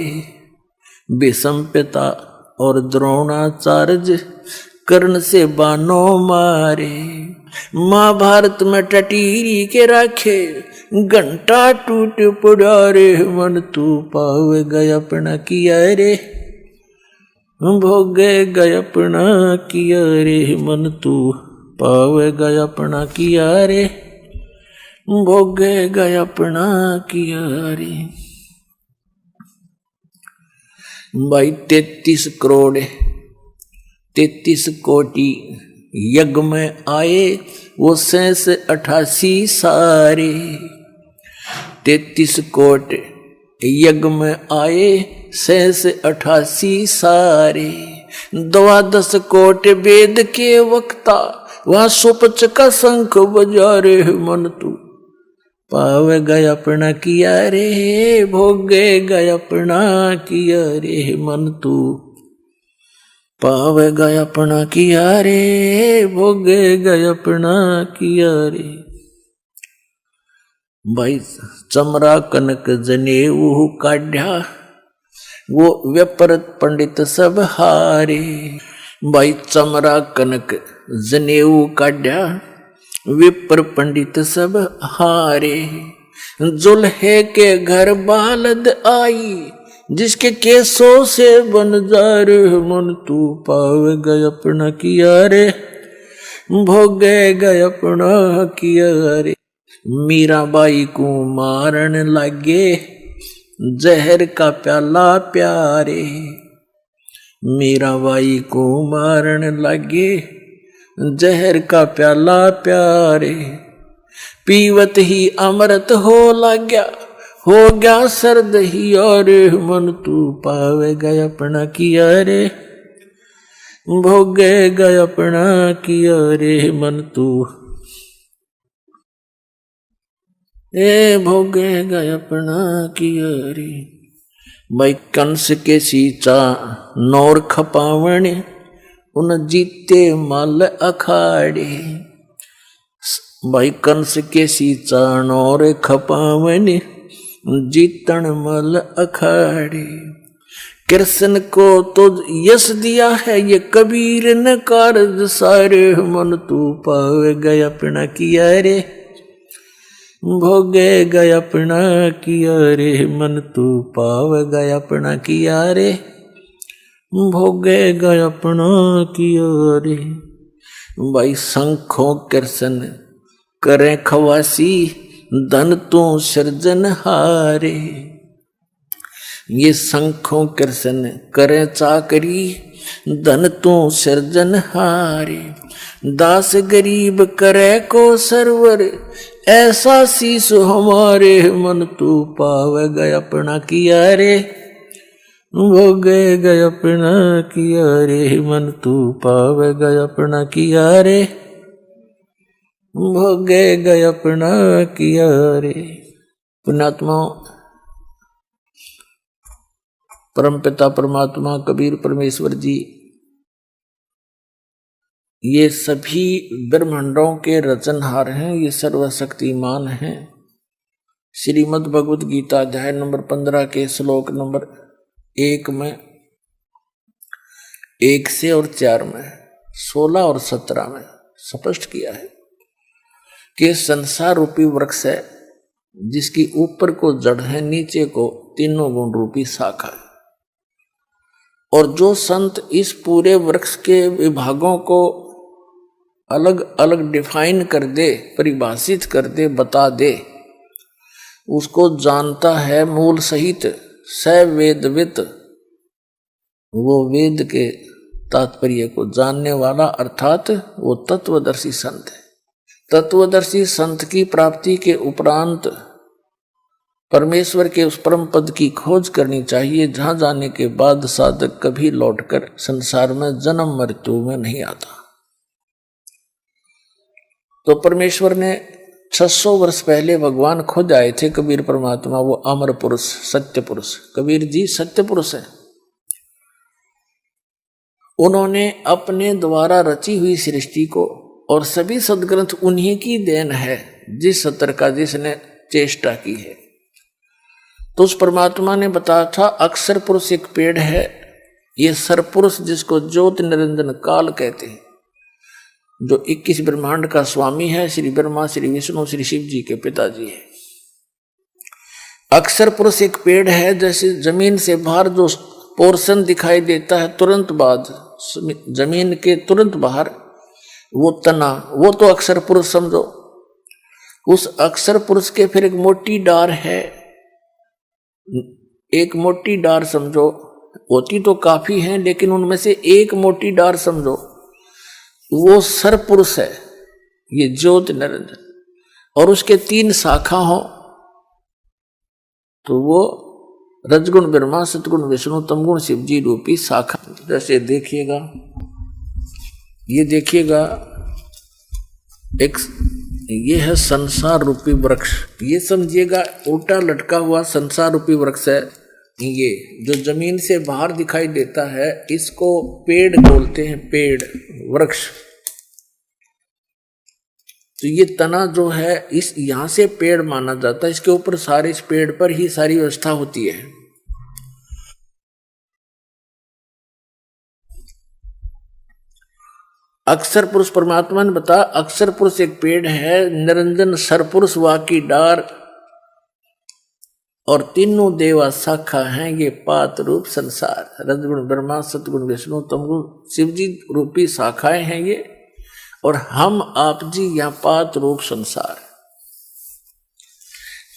भीष्म पिता और द्रोणाचार्य कर्ण से बाणों मारे। महाभारत में टटीरी के राखे घंटा टूट पड़ा रे। मन तू पावेगा अपना किया रे भोगेगा अपना किया रे। मन तू पावेगा अपना किया रे भोगेगा अपना किया रे। भाई 33 करोड़ 33 कोटि यज्ञ में आए वो 88 सारे। 33 कोट यज्ञ में आए 88 सारे। 12 कोट वेद के वक्ता वह सुपच का शंख बजा रे। मन तू पावेगा अपना किया रे भोगेगा अपना किया रे। मन तू पावेगा अपना किया रे भोगेगा अपना किया रे। भाई चमरा कनक जनेऊ काढ़ा वो व्यपरत पंडित सब हारे। भाई चमरा कनक जनेऊ काढ़ा विप्र पंडित सब हारे। जुल्हे के घर बालद आई जिसके केसों से बन जा रे। मन तू पावेगा अपना किया रे भोगेगा अपना किया रे। मीराबाई को मारन लगे जहर का प्याला प्यारे। मीराबाई को मारन लगे जहर का प्याला प्यारे। पीवत ही अमृत हो लग्या हो गया सर्द ही और। मन तू पावेगा अपना किया रे भोगेगा अपना किया रे। मन तू भोगेगा अपना किया रे। भाई कंस के सीचा नौर खपावण उन जीते मल अखाड़े। भाई कंस के सी चाणोर खपावन जीतन मल अखाड़े। कृष्ण को तो यश दिया है ये कबीर न कारज सारे। मन तू पावे गया अपना किया रे, भोगे गया अपना किया रे। मन तू पावे गया अपना किया रे, भोगे गया अपना किया रे। भाई शंखों कृष्ण करे खवासी, धन तू सृजन हारे। ये शंखों कृष्ण करे चाकरी, धन तू सृजन हारे। दास गरीब करे को सरवर, ऐसा शीश हमारे। मन तू पावे गया अपना किया रे, भोगे गया अपना किया रे। मन तू पावे गया अपना किया रे, भोगे गया अपना किया रे। पुण्यात्मा परमपिता परमात्मा कबीर परमेश्वर जी ये सभी ब्रह्मांडों के रचनहार हैं, ये सर्वशक्तिमान हैं। श्रीमद् भगवद गीता अध्याय नंबर 15 के श्लोक नंबर 1 में 1 से और 4 में 16 और 17 में स्पष्ट किया है कि संसार रूपी वृक्ष है जिसकी ऊपर को जड़ है, नीचे को तीनों गुण रूपी शाखा है। और जो संत इस पूरे वृक्ष के विभागों को अलग अलग डिफाइन कर दे, परिभाषित कर दे, बता दे, उसको जानता है मूल सहित स वेदवित, वो वेद के तात्पर्य को जानने वाला अर्थात वो तत्वदर्शी संत है। तत्वदर्शी संत की प्राप्ति के उपरांत परमेश्वर के उस परम पद की खोज करनी चाहिए, जहां जाने के बाद साधक कभी लौटकर संसार में जन्म मृत्यु में नहीं आता। तो परमेश्वर ने 600 वर्ष पहले भगवान खुद आए थे, कबीर परमात्मा, वो अमर पुरुष, सत्य पुरुष। कबीर जी सत्य पुरुष हैं। उन्होंने अपने द्वारा रची हुई सृष्टि को, और सभी सदग्रंथ उन्हीं की देन है, जिस सतर का जिसने चेष्टा की है। तो उस परमात्मा ने बताया था अक्षर पुरुष एक पेड़ है, ये सरपुरुष जिसको ज्योत निरंजन काल कहते हैं, जो 21 ब्रह्मांड का स्वामी है, श्री ब्रह्मा, श्री विष्णु, श्री शिव जी के पिताजी है। अक्षर पुरुष एक पेड़ है, जैसे जमीन से बाहर जो पोर्शन दिखाई देता है तुरंत बाद, जमीन के तुरंत बाहर वो तना, वो तो अक्षर पुरुष समझो। उस अक्षर पुरुष के फिर एक मोटी डार है, एक मोटी डार समझो, होती तो काफी हैं लेकिन उनमें से एक मोटी डार समझो, वो सरपुरुष है, ये ज्योत निरंजन। और उसके 3 शाखा हो तो वो रजगुण ब्रह्मा, सतगुण विष्णु, तमगुण शिव जी रूपी शाखा। जैसे देखिएगा, ये देखिएगा, एक ये है संसार रूपी वृक्ष, ये समझिएगा उल्टा लटका हुआ संसार रूपी वृक्ष है। ये जो जमीन से बाहर दिखाई देता है इसको पेड़ बोलते हैं, पेड़, वृक्ष। तो ये तना जो है इस यहां से पेड़ माना जाता है, इसके ऊपर सारे, इस पेड़ पर ही सारी व्यवस्था होती है। अक्षर पुरुष परमात्मा ने बताया अक्षर पुरुष एक पेड़ है, निरंजन सरपुरुष वा की डार, और तीनों देवा शाखा हैं ये पात रूप संसार। रजगुण ब्रह्मा, सतगुण विष्णु, तमगुण शिव जी रूपी शाखाएं हैं ये, और हम आप जी यहाँ पात रूप संसार।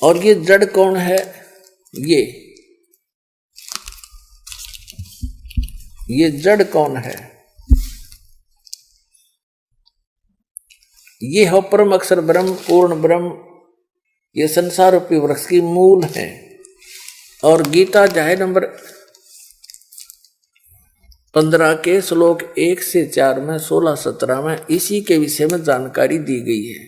और ये जड़ कौन है? ये जड़ कौन है? ये हो परम अक्षर ब्रह्म, पूर्ण ब्रह्म, ये संसार रूपी वृक्ष की मूल है। और गीता अध्याय नंबर 15 के श्लोक 1 से 4 में 16-17 में इसी के विषय में जानकारी दी गई है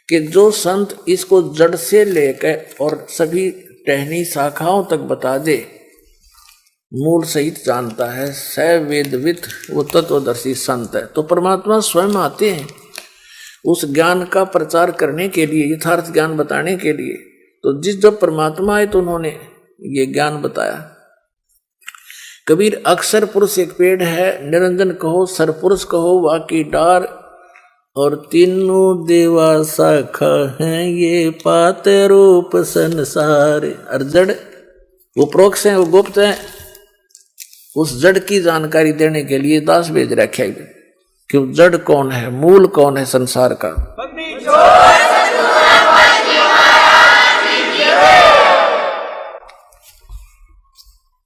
कि जो संत इसको जड़ से लेकर और सभी टहनी शाखाओं तक बता दे, मूल सहित जानता है, स वेदविद, वो तत्वदर्शी संत है। तो परमात्मा स्वयं आते हैं उस ज्ञान का प्रचार करने के लिए, यथार्थ ज्ञान बताने के लिए। तो जब परमात्मा आए तो उन्होंने ये ज्ञान बताया। कबीर अक्षर पुरुष एक पेड़ है, निरंजन कहो सरपुरुष कहो वाकी डार, और तीनों देवा शाखा हैं ये पात रूप संसार। और जड़ वो प्रोक्ष हैं, वो गुप्त हैं। उस जड़ की जानकारी देने के लिए दास भेज रखे हैं कि जड़ कौन है, मूल कौन है संसार का।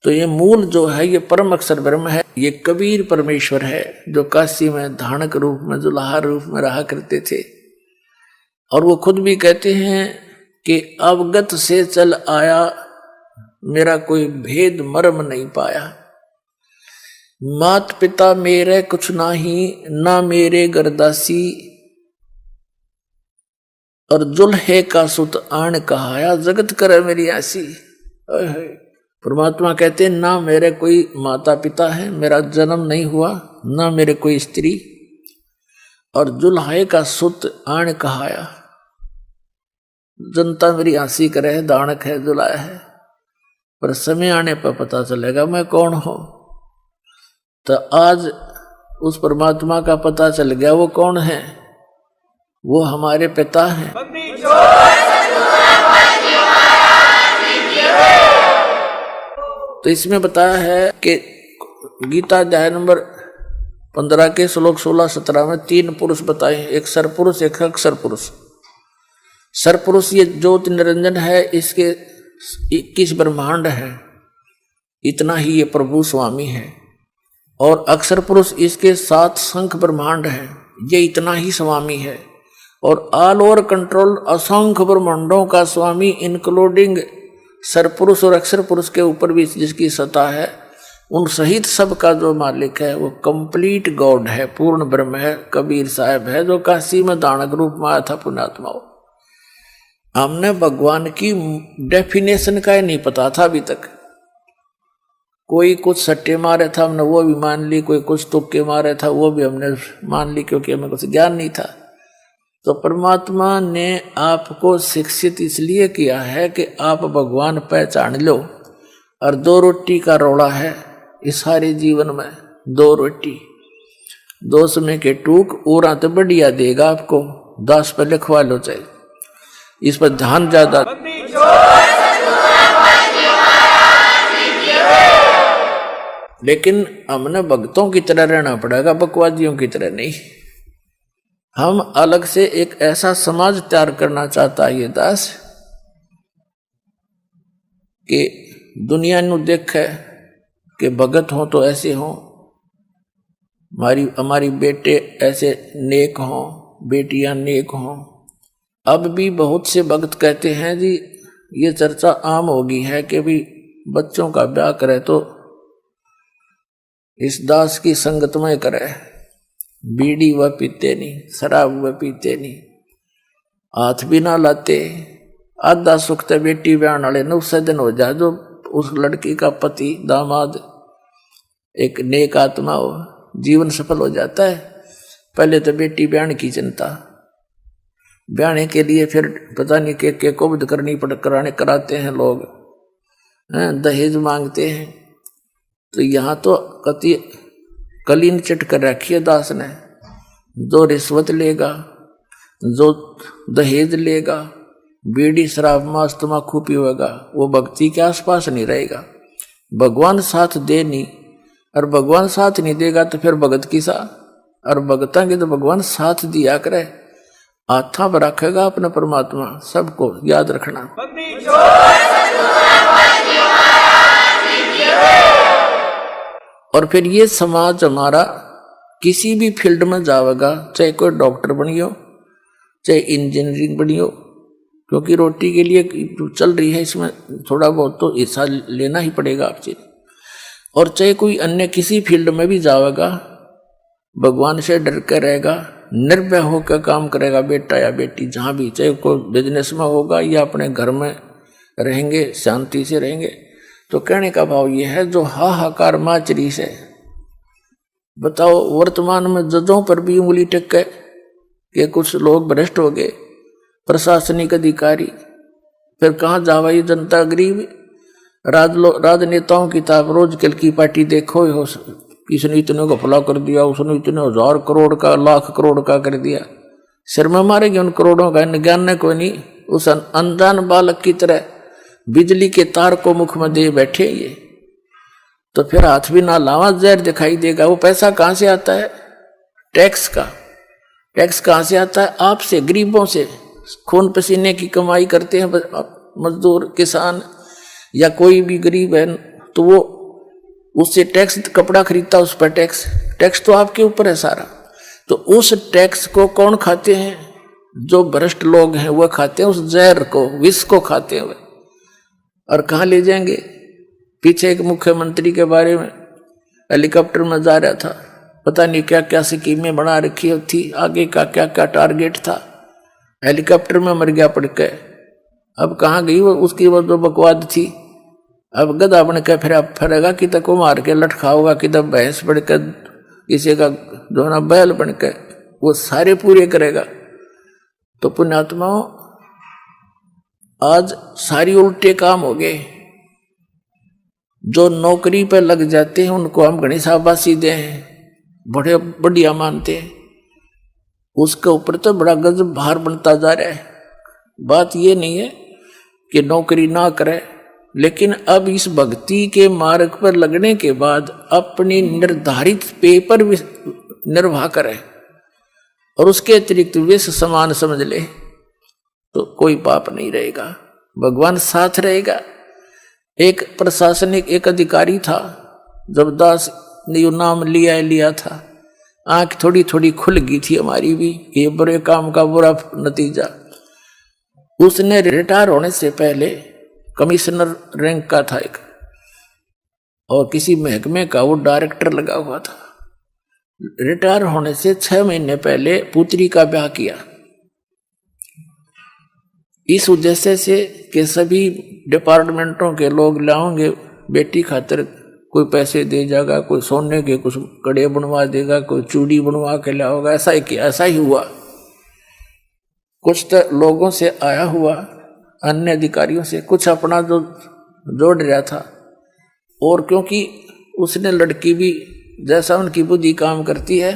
तो ये मूल जो है ये परम अक्षर ब्रह्म है। ये कबीर परमेश्वर है जो काशी में धानक रूप में, जुलाहा रूप में रहा करते थे। और वो खुद भी कहते हैं कि अवगत से चल आया, मेरा कोई भेद मर्म नहीं पाया। मात पिता मेरे कुछ नाही, ना मेरे गरदासी, और जुल्हे का सुत आन कहाया, जगत करे मेरी आसी। परमात्मा कहते हैं ना मेरे कोई माता पिता है, मेरा जन्म नहीं हुआ, ना मेरे कोई स्त्री, और जुल्हे का सुत आन कहाया। जनता मेरी हंसी करे है, दानक है, जुलाया है, पर समय आने पर पता चलेगा मैं कौन हूं। तो आज उस परमात्मा का पता चल गया वो कौन है, वो हमारे पिता हैं। तो इसमें बताया है कि गीता अध्याय नंबर 15 के श्लोक 16-17 में 3 पुरुष बताए, एक सरपुरुष एक अक्षर पुरुष। सरपुरुष ये ज्योति निरंजन है, इसके 21 ब्रह्मांड है, इतना ही ये प्रभु स्वामी है। और अक्षर पुरुष इसके 7 शंख ब्रह्मांड है, ये इतना ही स्वामी है। और ऑल ओवर कंट्रोल असंख्य ब्रह्मांडों का स्वामी, इंक्लूडिंग सरपुरुष और अक्षर पुरुष के ऊपर भी जिसकी सत्ता है, उन सहित सब का जो मालिक है वो कंप्लीट गॉड है, पूर्ण ब्रह्म है, कबीर साहब है, जो काशी में दानक रूप में आया था पुण्यात्माओं। हमने भगवान की डेफिनेशन का ही नहीं पता था अभी तक। कोई कुछ सट्टे मारे था हमने वो भी मान ली, कोई कुछ तुक्के मारे था वो भी हमने मान ली, क्योंकि हमें कुछ ज्ञान नहीं था। तो परमात्मा ने आपको शिक्षित इसलिए किया है कि आप भगवान पहचान लो। और 2 रोटी का रोड़ा है इस सारे जीवन में, 2 रोटी, 2 समय के टूक, और तो बढ़िया देगा आपको, 10 पे लिखवा लो चाहे, इस पर ध्यान ज्यादा। लेकिन हमने भक्तों की तरह रहना पड़ेगा, बकवादियों की तरह नहीं। हम अलग से एक ऐसा समाज तैयार करना चाहता है ये दास कि दुनिया नु देखे कि भगत हो तो ऐसे हो, हमारी बेटे ऐसे नेक हो, बेटियां नेक हो। अब भी बहुत से भक्त कहते हैं जी, ये चर्चा आम हो गई है कि भी बच्चों का ब्याह करे तो इस दास की संगत में करे, बीड़ी वह पीते नहीं, शराब वह पीते नहीं, हाथ भी ना लाते। आधा सुख तो बेटी ब्याह वाले 9 दिन हो जाए, जो उस लड़की का पति दामाद एक नेक आत्मा हो, जीवन सफल हो जाता है। पहले तो बेटी ब्याह की चिंता, ब्याहने के लिए फिर पता नहीं के कुब्द करनी कराते हैं लोग, दहेज मांगते हैं। तो यहाँ तो कति कलीन चिट कर रखी है दास ने, जो रिश्वत लेगा, जो दहेज लेगा, बीड़ी शराब मांस तम्बाकू पीवेगा, वो भक्ति के आसपास नहीं रहेगा। भगवान साथ दे नहीं, और भगवान साथ नहीं देगा तो फिर भगत की सा, और भगता के तो भगवान साथ दिया करे, हाथा पर रखेगा अपना परमात्मा। सबको याद रखना। और फिर ये समाज हमारा किसी भी फील्ड में जाएगा, चाहे कोई डॉक्टर बनियो, चाहे इंजीनियरिंग बनियो, क्योंकि रोटी के लिए चल रही है, इसमें थोड़ा बहुत तो हिस्सा लेना ही पड़ेगा आपसे। और चाहे कोई अन्य किसी फील्ड में भी जाएगा, भगवान से डर कर रहेगा, निर्भय होकर काम करेगा बेटा या बेटी, जहाँ भी, चाहे कोई बिजनेस में होगा या अपने घर में रहेंगे, शांति से रहेंगे। तो कहने का भाव ये है, जो हाहाकार माचरी से बताओ, वर्तमान में जजों पर भी उंगली टेके कि कुछ लोग भ्रष्ट हो गए, प्रशासनिक अधिकारी, फिर कहाँ जावा ये जनता गरीब। राजनेताओं की ताब रोज कल की पार्टी देखो हो, किसने इतने को फला कर दिया, उसने इतने 1000 करोड़ का, लाख करोड़ का कर दिया। सिर में मारेंगे उन करोड़ों का, ज्ञान कोई नहीं। उस अनजान बालक की तरह बिजली के तार को मुख में दे बैठे ये, तो फिर हाथ भी ना लावा जहर दिखाई देगा। वो पैसा कहाँ से आता है? टैक्स का। टैक्स कहाँ से आता है? आपसे, गरीबों से, खून पसीने की कमाई करते हैं मजदूर, किसान या कोई भी गरीब है, तो वो उससे टैक्स, कपड़ा खरीदता उस पर टैक्स, टैक्स तो आपके ऊपर है सारा। तो उस टैक्स को कौन खाते हैं? जो भ्रष्ट लोग हैं वो खाते हैं, उस जहर को, विष को खाते हैं। और कहाँ ले जाएंगे? पीछे एक मुख्यमंत्री के बारे में हेलीकॉप्टर में जा रहा था, पता नहीं क्या क्या स्कीमें बना रखी थी, आगे का क्या क्या टारगेट था, हेलीकॉप्टर में मर गया पड़ के। अब कहाँ गई वो, उसकी वो जो बकवाद थी। अब गधा बन के फिरेगा, कि तक को मार के लटका होगा, कि तब भैंस बन के, किसी का जो है ना बैल बन के, वो सारे पूरे करेगा। तो पुण्यात्माओं, आज सारी उल्टे काम हो गए। जो नौकरी पर लग जाते हैं उनको हम घनी शाबाशी दें, बड़े बढ़िया मानते हैं, उसके ऊपर तो बड़ा गजब भार बनता जा रहा है। बात ये नहीं है कि नौकरी ना करे, लेकिन अब इस भक्ति के मार्ग पर लगने के बाद अपनी निर्धारित पेपर निर्वाह करे और उसके अतिरिक्त वे समान समझ ले, तो कोई पाप नहीं रहेगा, भगवान साथ रहेगा। एक प्रशासनिक एक अधिकारी था, जब दास ने यो नाम लिया था, आंख थोड़ी थोड़ी खुल गई थी हमारी भी कि ये बुरे काम का बुरा नतीजा। उसने रिटायर होने से पहले, कमिश्नर रैंक का था एक, और किसी महकमे का वो डायरेक्टर लगा हुआ था। रिटायर होने से 6 महीने पहले पुत्री का ब्याह किया, इस उद्देश्य से कि सभी डिपार्टमेंटों के लोग लाओगे बेटी खातिर, कोई पैसे दे जाएगा, कोई सोने के कुछ कड़े बनवा देगा, कोई चूड़ी बनवा के लाओगा। ऐसा ही किया, ऐसा ही हुआ। कुछ तो लोगों से आया हुआ, अन्य अधिकारियों से, कुछ अपना जो जोड़ रहा था। और क्योंकि उसने लड़की भी जैसा उनकी बुद्धि काम करती है,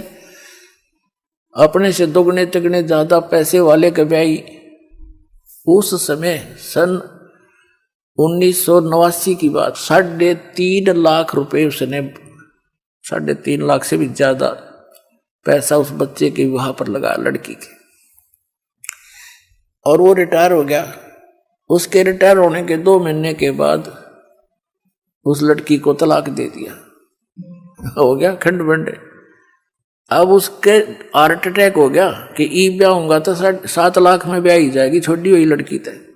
अपने से दोगुने तिगुने ज्यादा पैसे वाले के ब्याही। उस समय सन 1989 की बात, 3.5 लाख रुपए उसने, 3.5 लाख से भी ज्यादा पैसा उस बच्चे के विवाह पर लगा, लड़की के। और वो रिटायर हो गया। उसके रिटायर होने के 2 महीने के बाद उस लड़की को तलाक दे दिया, हो गया खंड बंडे। अब उसके हार्ट अटैक हो गया कि ई ब्याह होगा तो 7 लाख में ब्याह ही जाएगी, छोटी हुई लड़की तक।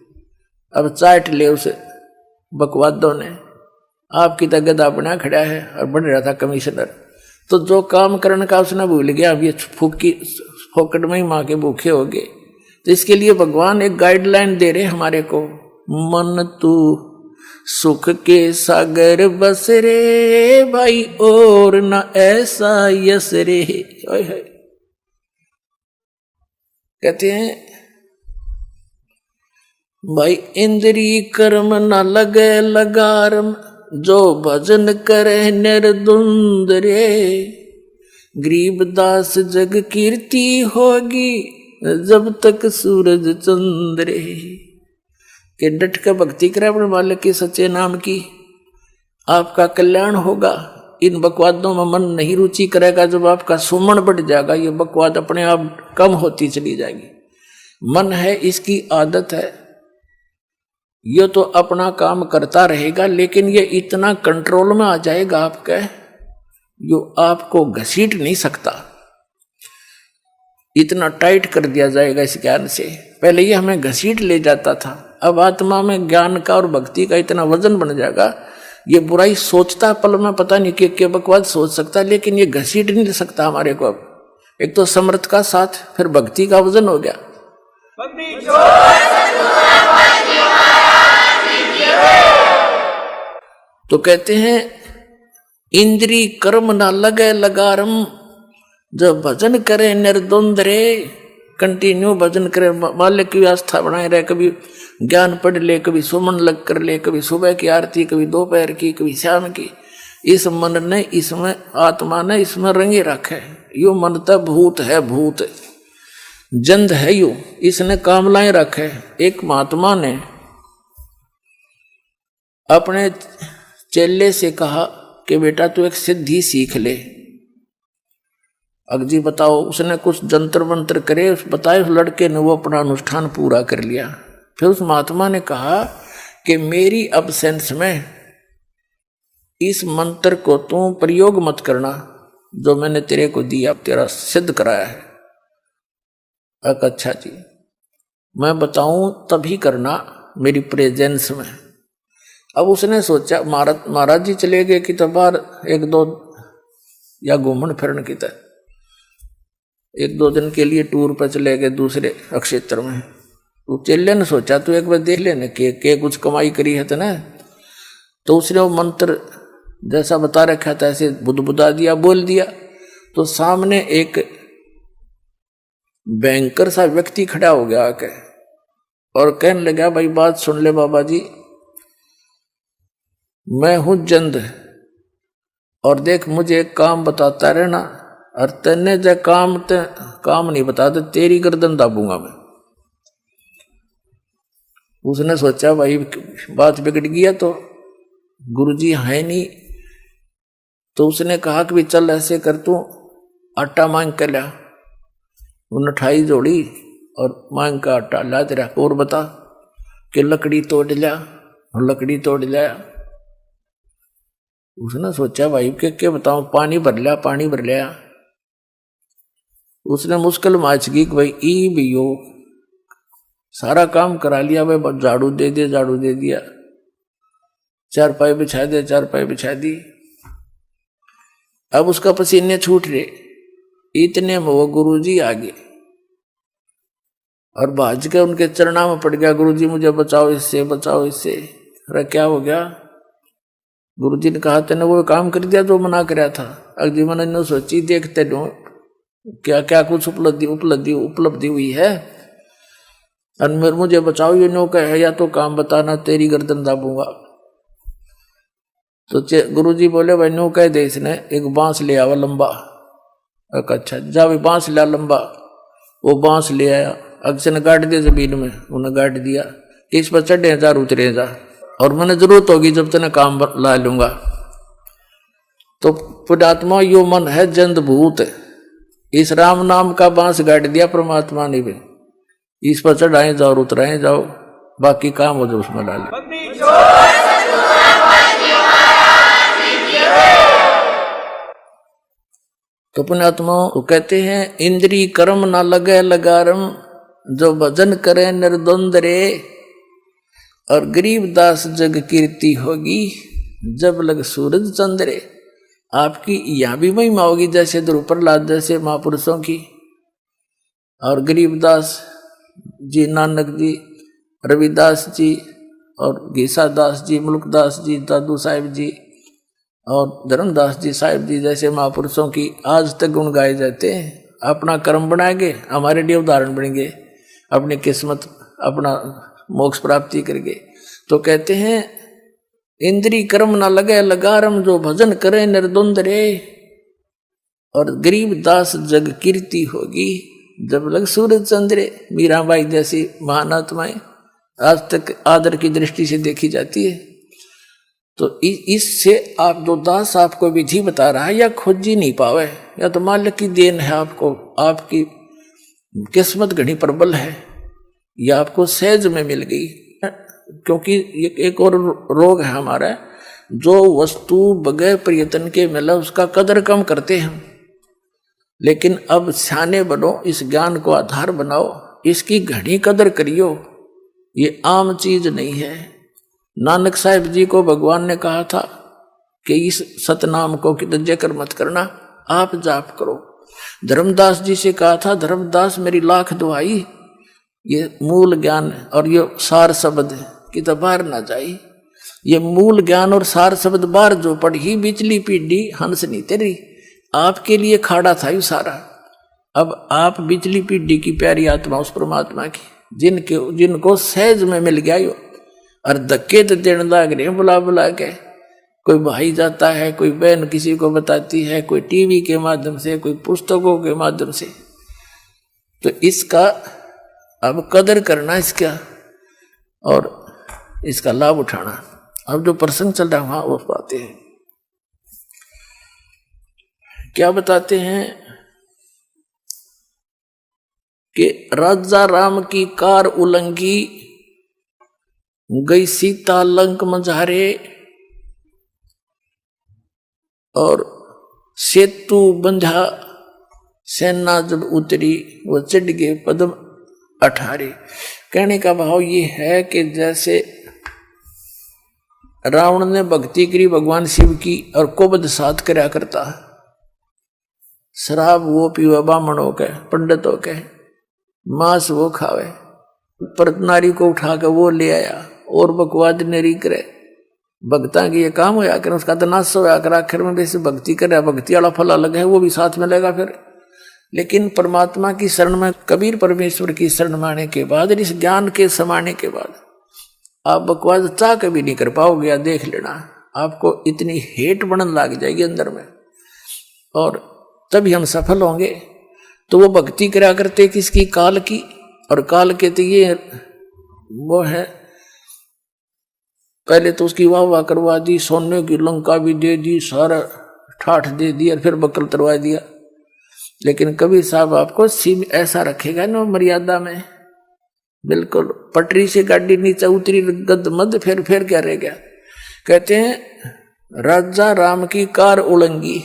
अब चाट ले उसे बकवादों ने, आपकी तक गधा बना खड़ा है और बन रहा था कमिश्नर। तो जो काम करने का उसने भूल गया, अब ये फोकट में ही माँ के भूखे हो गए। तो इसके लिए भगवान एक गाइडलाइन दे रहे हमारे को, मन तू सुख के सागर बस रे भाई, और न ऐसा यस रे। कहते हैं भाई, इंद्री कर्म न लगे लगारम, जो भजन करे निर्दुंद रे। गरीबदास जग कीर्ति होगी, जब तक सूरज चंद्रे। कि डट के भक्ति करे अपने मालिक की सच्चे नाम की, आपका कल्याण होगा। इन बकवादों में मन नहीं रुचि करेगा, जब आपका सुमन बढ़ जाएगा, ये बकवाद अपने आप कम होती चली जाएगी। मन है, इसकी आदत है, ये तो अपना काम करता रहेगा, लेकिन ये इतना कंट्रोल में आ जाएगा आपके, जो आपको घसीट नहीं सकता, इतना टाइट कर दिया जाएगा इस ज्ञान से। पहले ये हमें घसीट ले जाता था, अब आत्मा में ज्ञान का और भक्ति का इतना वजन बन जाएगा, ये बुराई सोचता पल में पता नहीं क्या बकवाद सोच सकता, लेकिन ये घसीट नहीं सकता हमारे को। अब एक तो समर्थ का साथ, फिर भक्ति का वजन हो गया। तो कहते हैं इंद्री कर्म ना लगे लगारम, जब भजन करे निर्द्वंद रे, कंटिन्यू भजन करे, मालिक की आस्था बनाए रहे, कभी ज्ञान पढ़ ले, कभी सुमन लग कर ले, कभी सुबह की आरती, कभी दोपहर की, कभी शाम की। इस मन ने, इसमें आत्मा ने इसमें रंगे रखे। यो मन तो भूत है, भूत जंद है यो, इसने कामलाएं रखे। एक महात्मा ने अपने चेले से कहा कि बेटा तू एक सिद्धि सीख ले। अगजी बताओ, उसने कुछ जंतर मंत्र करे, उस बताए, उस लड़के ने वो अपना अनुष्ठान पूरा कर लिया। फिर उस महात्मा ने कहा कि मेरी अब्सेंस में इस मंत्र को तू प्रयोग मत करना, जो मैंने तेरे को दिया, तेरा सिद्ध कराया है। अच्छा जी, मैं बताऊं तभी करना मेरी प्रेजेंस में। अब उसने सोचा महाराज जी चले गए कि तो बाहर एक दो या घूमन फिरन की तरह, एक दो दिन के लिए टूर पर चले गए दूसरे क्षेत्र में। तो चेले ने सोचा तो एक बार देख लेने के कुछ कमाई करी है तो ना। तो उसने वो मंत्र जैसा बता रखा था ऐसे बुदबुदा दिया, बोल दिया। तो सामने एक बैंकर सा व्यक्ति खड़ा हो गया आके और कहने लगा, भाई बात सुन ले बाबा जी, मैं हूं जंद, और देख मुझे एक काम बताता रहना, और तेने जो काम नहीं बताते तेरी गर्दन दाबूंगा मैं। उसने सोचा भाई बात बिगड़ गया, तो गुरुजी है नहीं। तो उसने कहा कि चल ऐसे कर, तू आटा मांग कर ला। उन्हें ठाई जोड़ी और मांग का आटा ला तेरा, और बता कि लकड़ी तोड़ लिया, और लकड़ी तोड़ लिया। उसने सोचा भाई क्या बताऊं, पानी भर लिया, पानी भर लिया। उसने मुश्किल माच की कि भाई ई भी यो सारा काम करा लिया, भाई झाड़ू दे दिया, झाड़ू दे दिया, चारपाई बिछा दे, चारपाई बिछा दी। अब उसका पसीने छूट रहे, इतने में वो गुरुजी आ गए और भाज के उनके चरणा में पड़ गया, गुरुजी मुझे बचाओ इससे, बचाओ इससे। अरे क्या हो गया? गुरुजी ने कहा तेने वो काम कर दिया जो मना कराया था। अगली मन ने सोची देखते नो क्या क्या कुछ उपलब्धि हुई है, और मुझे बचाओ ये नो कहे, या तो काम बताना तेरी गर्दन दाबूंगा। तो गुरुजी बोले भाई नो कह दे, इसने एक बांस ले आवा लंबा। अच्छा जा भाई बांस लिया लंबा। वो बांस ले आया, अक्सर ने गाड़ दिया जमीन में, उन्हें गाड़ दिया कि इस पर चढ़े जा उतरे जा, और मैंने जरूरत होगी जब तेने काम ला लूंगा। तो पुण्यात्मा यो मन है जंद भूत, इस राम नाम का बांस गाड़ दिया परमात्मा ने भी, इस पर चढ़ाए जाओ और उतराए जाओ, बाकी काम हो जाओ उसमें ला ले। तो पुण्यात्मा कहते हैं इंद्री कर्म ना लगे लगारम, जो भजन करे निर्द्वंद रे, और गरीब दास जग कीर्ति होगी जब लग सूरज चंद्रे। आपकी यहाँ भी महिमा होगी जैसे ध्रुव प्रहलाद जैसे महापुरुषों की, और गरीबदास जी, नानक जी, रविदास जी, और गीसा दास जी, मुल्कदास जी, दादू साहिब जी, और धर्मदास जी साहिब जी जैसे महापुरुषों की आज तक गुण गाए जाते हैं। अपना कर्म बनाएंगे, हमारे लिए उदाहरण बनेंगे, अपनी किस्मत अपना मोक्ष प्राप्ति करके। तो कहते हैं इंद्री कर्म ना लगे लगारम, जो भजन करे निर्द्वंद रे, और गरीब दास जग कीर्ति होगी जब लग सूरज चंद्रे। मीराबाई जैसी महान आत्माएं आज तक आदर की दृष्टि से देखी जाती है। तो इससे आप जो दास आपको विधि बता रहा है, या खोज ही नहीं पावे, या तो मालिक की देन है आपको, आपकी किस्मत घनी प्रबल है, या आपको सहज में मिल गई। क्योंकि एक और रोग है हमारा, जो वस्तु बगैर प्रयत्न के मिला उसका कदर कम करते हैं। लेकिन अब सियाने बनो, इस ज्ञान को आधार बनाओ, इसकी घनी कदर करियो, ये आम चीज नहीं है। नानक साहिब जी को भगवान ने कहा था कि इस सतनाम को जिक्र मत करना, आप जाप करो। धर्मदास जी से कहा था, धर्मदास मेरी लाख दुआई, ये मूल ज्ञान और ये सार शब्द की तो बाहर ना जाए, ये मूल ज्ञान और सार शब्द बार जो पढ़ी बिचली पीढ़ी हंस नहीं तेरी, आपके लिए खाड़ा था यू सारा। अब आप बिचली पीढ़ी की प्यारी आत्मा उस परमात्मा की, जिनको सहज में मिल गया यो, और धक्के तो देने लग रहे बुला बुला के। कोई भाई जाता है, कोई बहन किसी को बताती है, कोई टीवी के माध्यम से, कोई पुस्तकों के माध्यम से। तो इसका अब कदर करना इसका और इसका लाभ उठाना। अब जो प्रसंग चल रहा है वहां वो पाते हैं, क्या बताते हैं कि राजा राम की कार उलंघी, गई सीता लंक मझारे, और सेतु बंधा, सेना जब उतरी वो चढ़ गए पद्म 18। कहने का भाव ये है कि जैसे रावण ने भक्ति करी भगवान शिव की और कुबद साथ करया करता, शराब वो पीवे ब्राह्मणों के पंडितों के, मांस वो खावे, पर नारी को उठा के वो ले आया और बकवाद नेरी करे, भक्ता की ये काम होया करे, उसका तो नाश होया कर, आखिर में वैसे भक्ति करे, भक्ति वाला फल अलग है वो भी साथ में लेगा फिर। लेकिन परमात्मा की शरण में, कबीर परमेश्वर की शरण में आने के बाद, इस ज्ञान के समाने के बाद आप बकवाद चाह के भी नहीं कर पाओगे। या देख लेना, आपको इतनी हेट बनने लग जाएगी अंदर में, और तभी हम सफल होंगे। तो वो भक्ति करा करते किसकी? काल की। और काल के तो ये वो है, पहले तो उसकी वाह वाह करवा दी, सोने की लंका भी दे दी, सारा ठाठ दे दिया, फिर बकल तरवा दिया। लेकिन कबीर साहब आपको सीम ऐसा रखेगा ना मर्यादा में, बिल्कुल पटरी से गाड़ी नीचे उतरी गद मद, फिर क्या रह गया। कहते हैं राजा राम की कार उलंघी।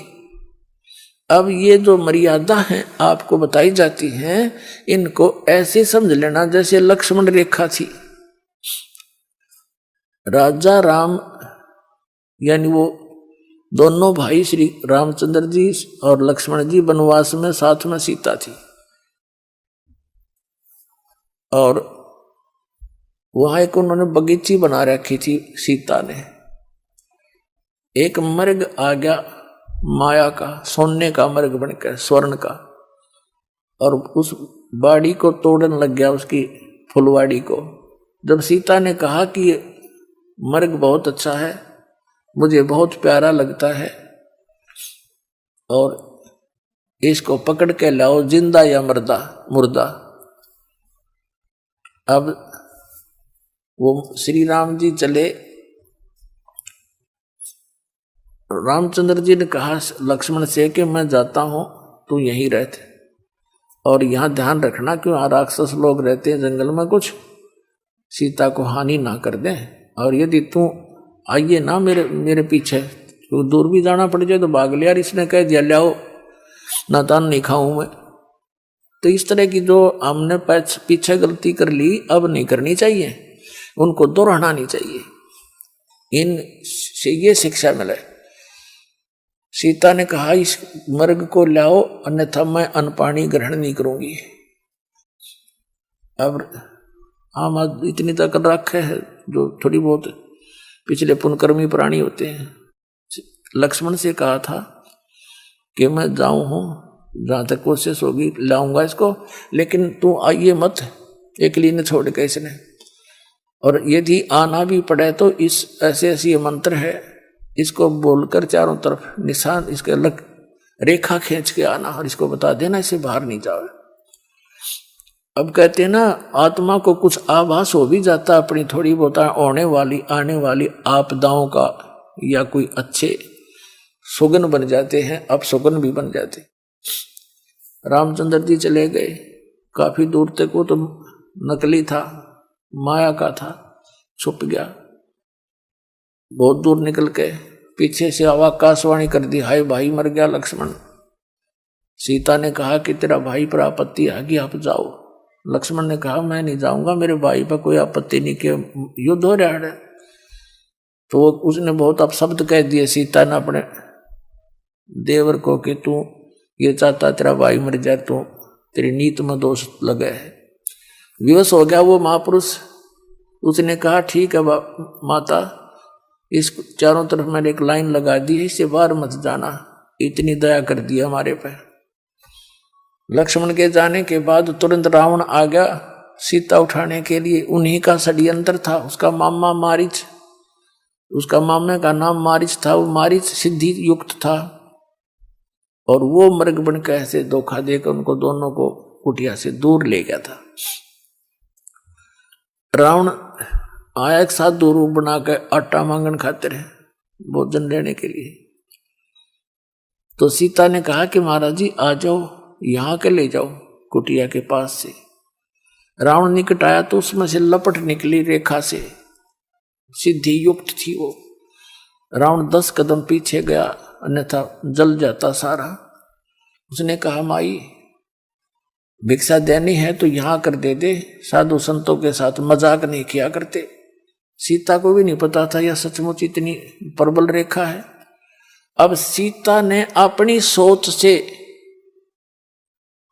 अब ये जो मर्यादा है आपको बताई जाती हैं, इनको ऐसे समझ लेना जैसे लक्ष्मण रेखा थी। राजा राम यानी वो दोनों भाई श्री रामचंद्र जी और लक्ष्मण जी वनवास में साथ में सीता थी, और वहां एक उन्होंने बगीची बना रखी थी सीता ने। एक मर्ग आ गया माया का, सोने का मर्ग बनकर, स्वर्ण का, और उस बाड़ी को तोड़ने लग गया, उसकी फुलवाड़ी को। जब सीता ने कहा कि ये मर्ग बहुत अच्छा है, मुझे बहुत प्यारा लगता है, और इसको पकड़ के लाओ, जिंदा या मुर्दा। अब वो श्री राम जी चले, रामचंद्र जी ने कहा लक्ष्मण से कि मैं जाता हूं, तू यहीं रहते, और यहां ध्यान रखना कि वहां राक्षस लोग रहते हैं जंगल में, कुछ सीता को हानि ना कर दें। और यदि तू आइए ना मेरे पीछे, तो दूर भी जाना पड़ जाए तो भाग लिया। इसने कह दिया लाओ, नातान नहीं खाऊं मैं। तो इस तरह की जो हमने पीछे गलती कर ली, अब नहीं करनी चाहिए, उनको दोहराना नहीं चाहिए। इन से ये शिक्षा मिले। सीता ने कहा इस मर्ग को लाओ, अन्यथा मैं अन्न पानी ग्रहण नहीं करूंगी। अब हम इतनी तक रखे है जो थोड़ी बहुत पिछले पुनकर्मी प्राणी होते हैं। लक्ष्मण से कहा था कि मैं जाऊं हूं, जहां तक कोशिश होगी लाऊंगा इसको, लेकिन तू आइए मत, अकेली ने छोड़ के इसने। और यदि आना भी पड़े तो इस ऐसे मंत्र है, इसको बोलकर चारों तरफ निशान इसके अलग रेखा खींच के आना, और इसको बता देना इसे बाहर नहीं जाओ। अब कहते हैं ना, आत्मा को कुछ आभास हो भी जाता अपनी थोड़ी बहुत आने वाली आपदाओं का, या कोई अच्छे सुगन बन जाते हैं, अब सुगन भी बन जाते। रामचंद्र जी चले गए, काफी दूर तक वो तो नकली था, माया का था, छुप गया। बहुत दूर निकल के पीछे से आकाशवाणी कर दी, हाय भाई मर गया लक्ष्मण। सीता ने कहा कि तेरा भाई पर आपत्ति आ गई, आप जाओ। लक्ष्मण ने कहा मैं नहीं जाऊंगा, मेरे भाई पर कोई आपत्ति नहीं, कि युद्ध हो रहा है। तो उसने बहुत अपशब्द कह दिए सीता ने अपने देवर को कि तू ये चाहता तेरा भाई मर जाए, तू तेरी नीत में दोष लगे है। विवश हो गया वो महापुरुष। उसने कहा ठीक है माता, इस चारों तरफ मैंने एक लाइन लगा दी है, इससे बाहर मत जाना, इतनी दया कर दी हमारे पे। लक्ष्मण के जाने के बाद तुरंत रावण आ गया सीता उठाने के लिए। उन्हीं का षड्यंत्र था। उसका मामा मारीच, उसका मामे का नाम मारीच था। वो मारीच सिद्धि युक्त था और वो मृग बन के ऐसे धोखा देकर उनको दोनों को कुटिया से दूर ले गया था। रावण आया एक साधु रूप बनाकर आटा मांगन खाते रहे भोजन लेने के लिए। तो सीता ने कहा कि महाराज जी आ जाओ, यहां के ले जाओ कुटिया के पास से। रावण निकट आया तो उसमें से लपट निकली रेखा से, सिद्धि युक्त थी वो। रावण 10 कदम पीछे गया, अन्यथा जल जाता सारा। उसने कहा माई भिक्षा देनी है तो यहां कर दे दे, साधु संतों के साथ मजाक नहीं किया करते। सीता को भी नहीं पता था यह सचमुच इतनी प्रबल रेखा है। अब सीता ने अपनी सोच से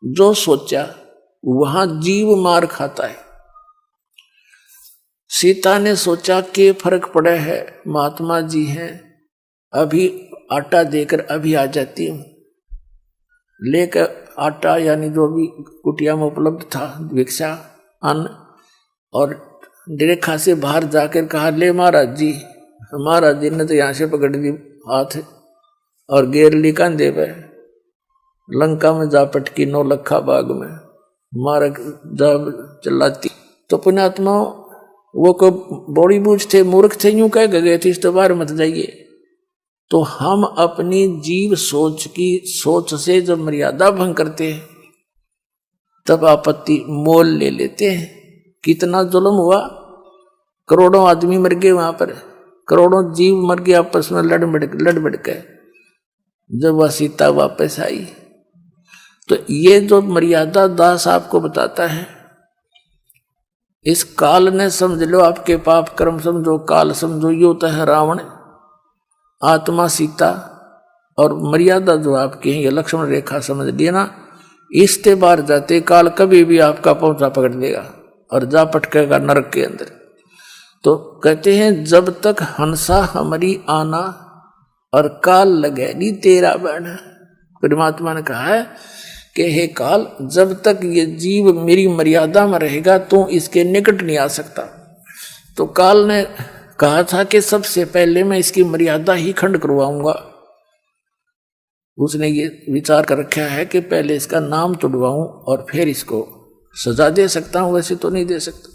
जो सोचा वहां जीव मार खाता है। सीता ने सोचा कि फर्क पड़े है, महात्मा जी हैं, अभी आटा देकर अभी आ जाती हूं। लेकर आटा यानी जो भी कुटिया में उपलब्ध था भिक्षा अन्न, और रेखा से बाहर जाकर कहा ले महाराज जी। महाराज जी ने तो यहां से पकड़ दी हाथ और गेर ली कंधे पे। लंका में जा पटकी 9 लखा बाग में मारक जा चिल्लाती। तो पुण्यात्मा वो को बड़ी बूझ थे, मूर्ख थे, यूं कह गए थे इस तो बाहर मत जाइए। तो हम अपनी जीव सोच की सोच से जब मर्यादा भंग करते हैं तब आपत्ति मोल ले लेते हैं। कितना जुल्म हुआ, करोड़ों आदमी मर गए वहां पर, करोड़ों जीव मर गए आपस में लड़ बढ़ के। जब वह सीता वापस आई तो ये जो मर्यादा दास आपको बताता है, इस काल ने समझ लो आपके पाप कर्म समझो, काल समझो, यो तो है रावण, आत्मा सीता और मर्यादा जो आपकी है ये लक्ष्मण रेखा समझ लिया ना। इसके बाहर जाते काल कभी भी आपका पहुंचा पकड़ देगा और जा पटकेगा नरक के अंदर। तो कहते हैं जब तक हंसा हमारी आना और काल लगे नी तेरा बहना। परमात्मा ने कहा है कि हे काल, जब तक ये जीव मेरी मर्यादा में रहेगा तो इसके निकट नहीं आ सकता। तो काल ने कहा था कि सबसे पहले मैं इसकी मर्यादा ही खंड करवाऊंगा। उसने ये विचार कर रखा है कि पहले इसका नाम तोड़वाऊं और फिर इसको सजा दे सकता हूं, वैसे तो नहीं दे सकता।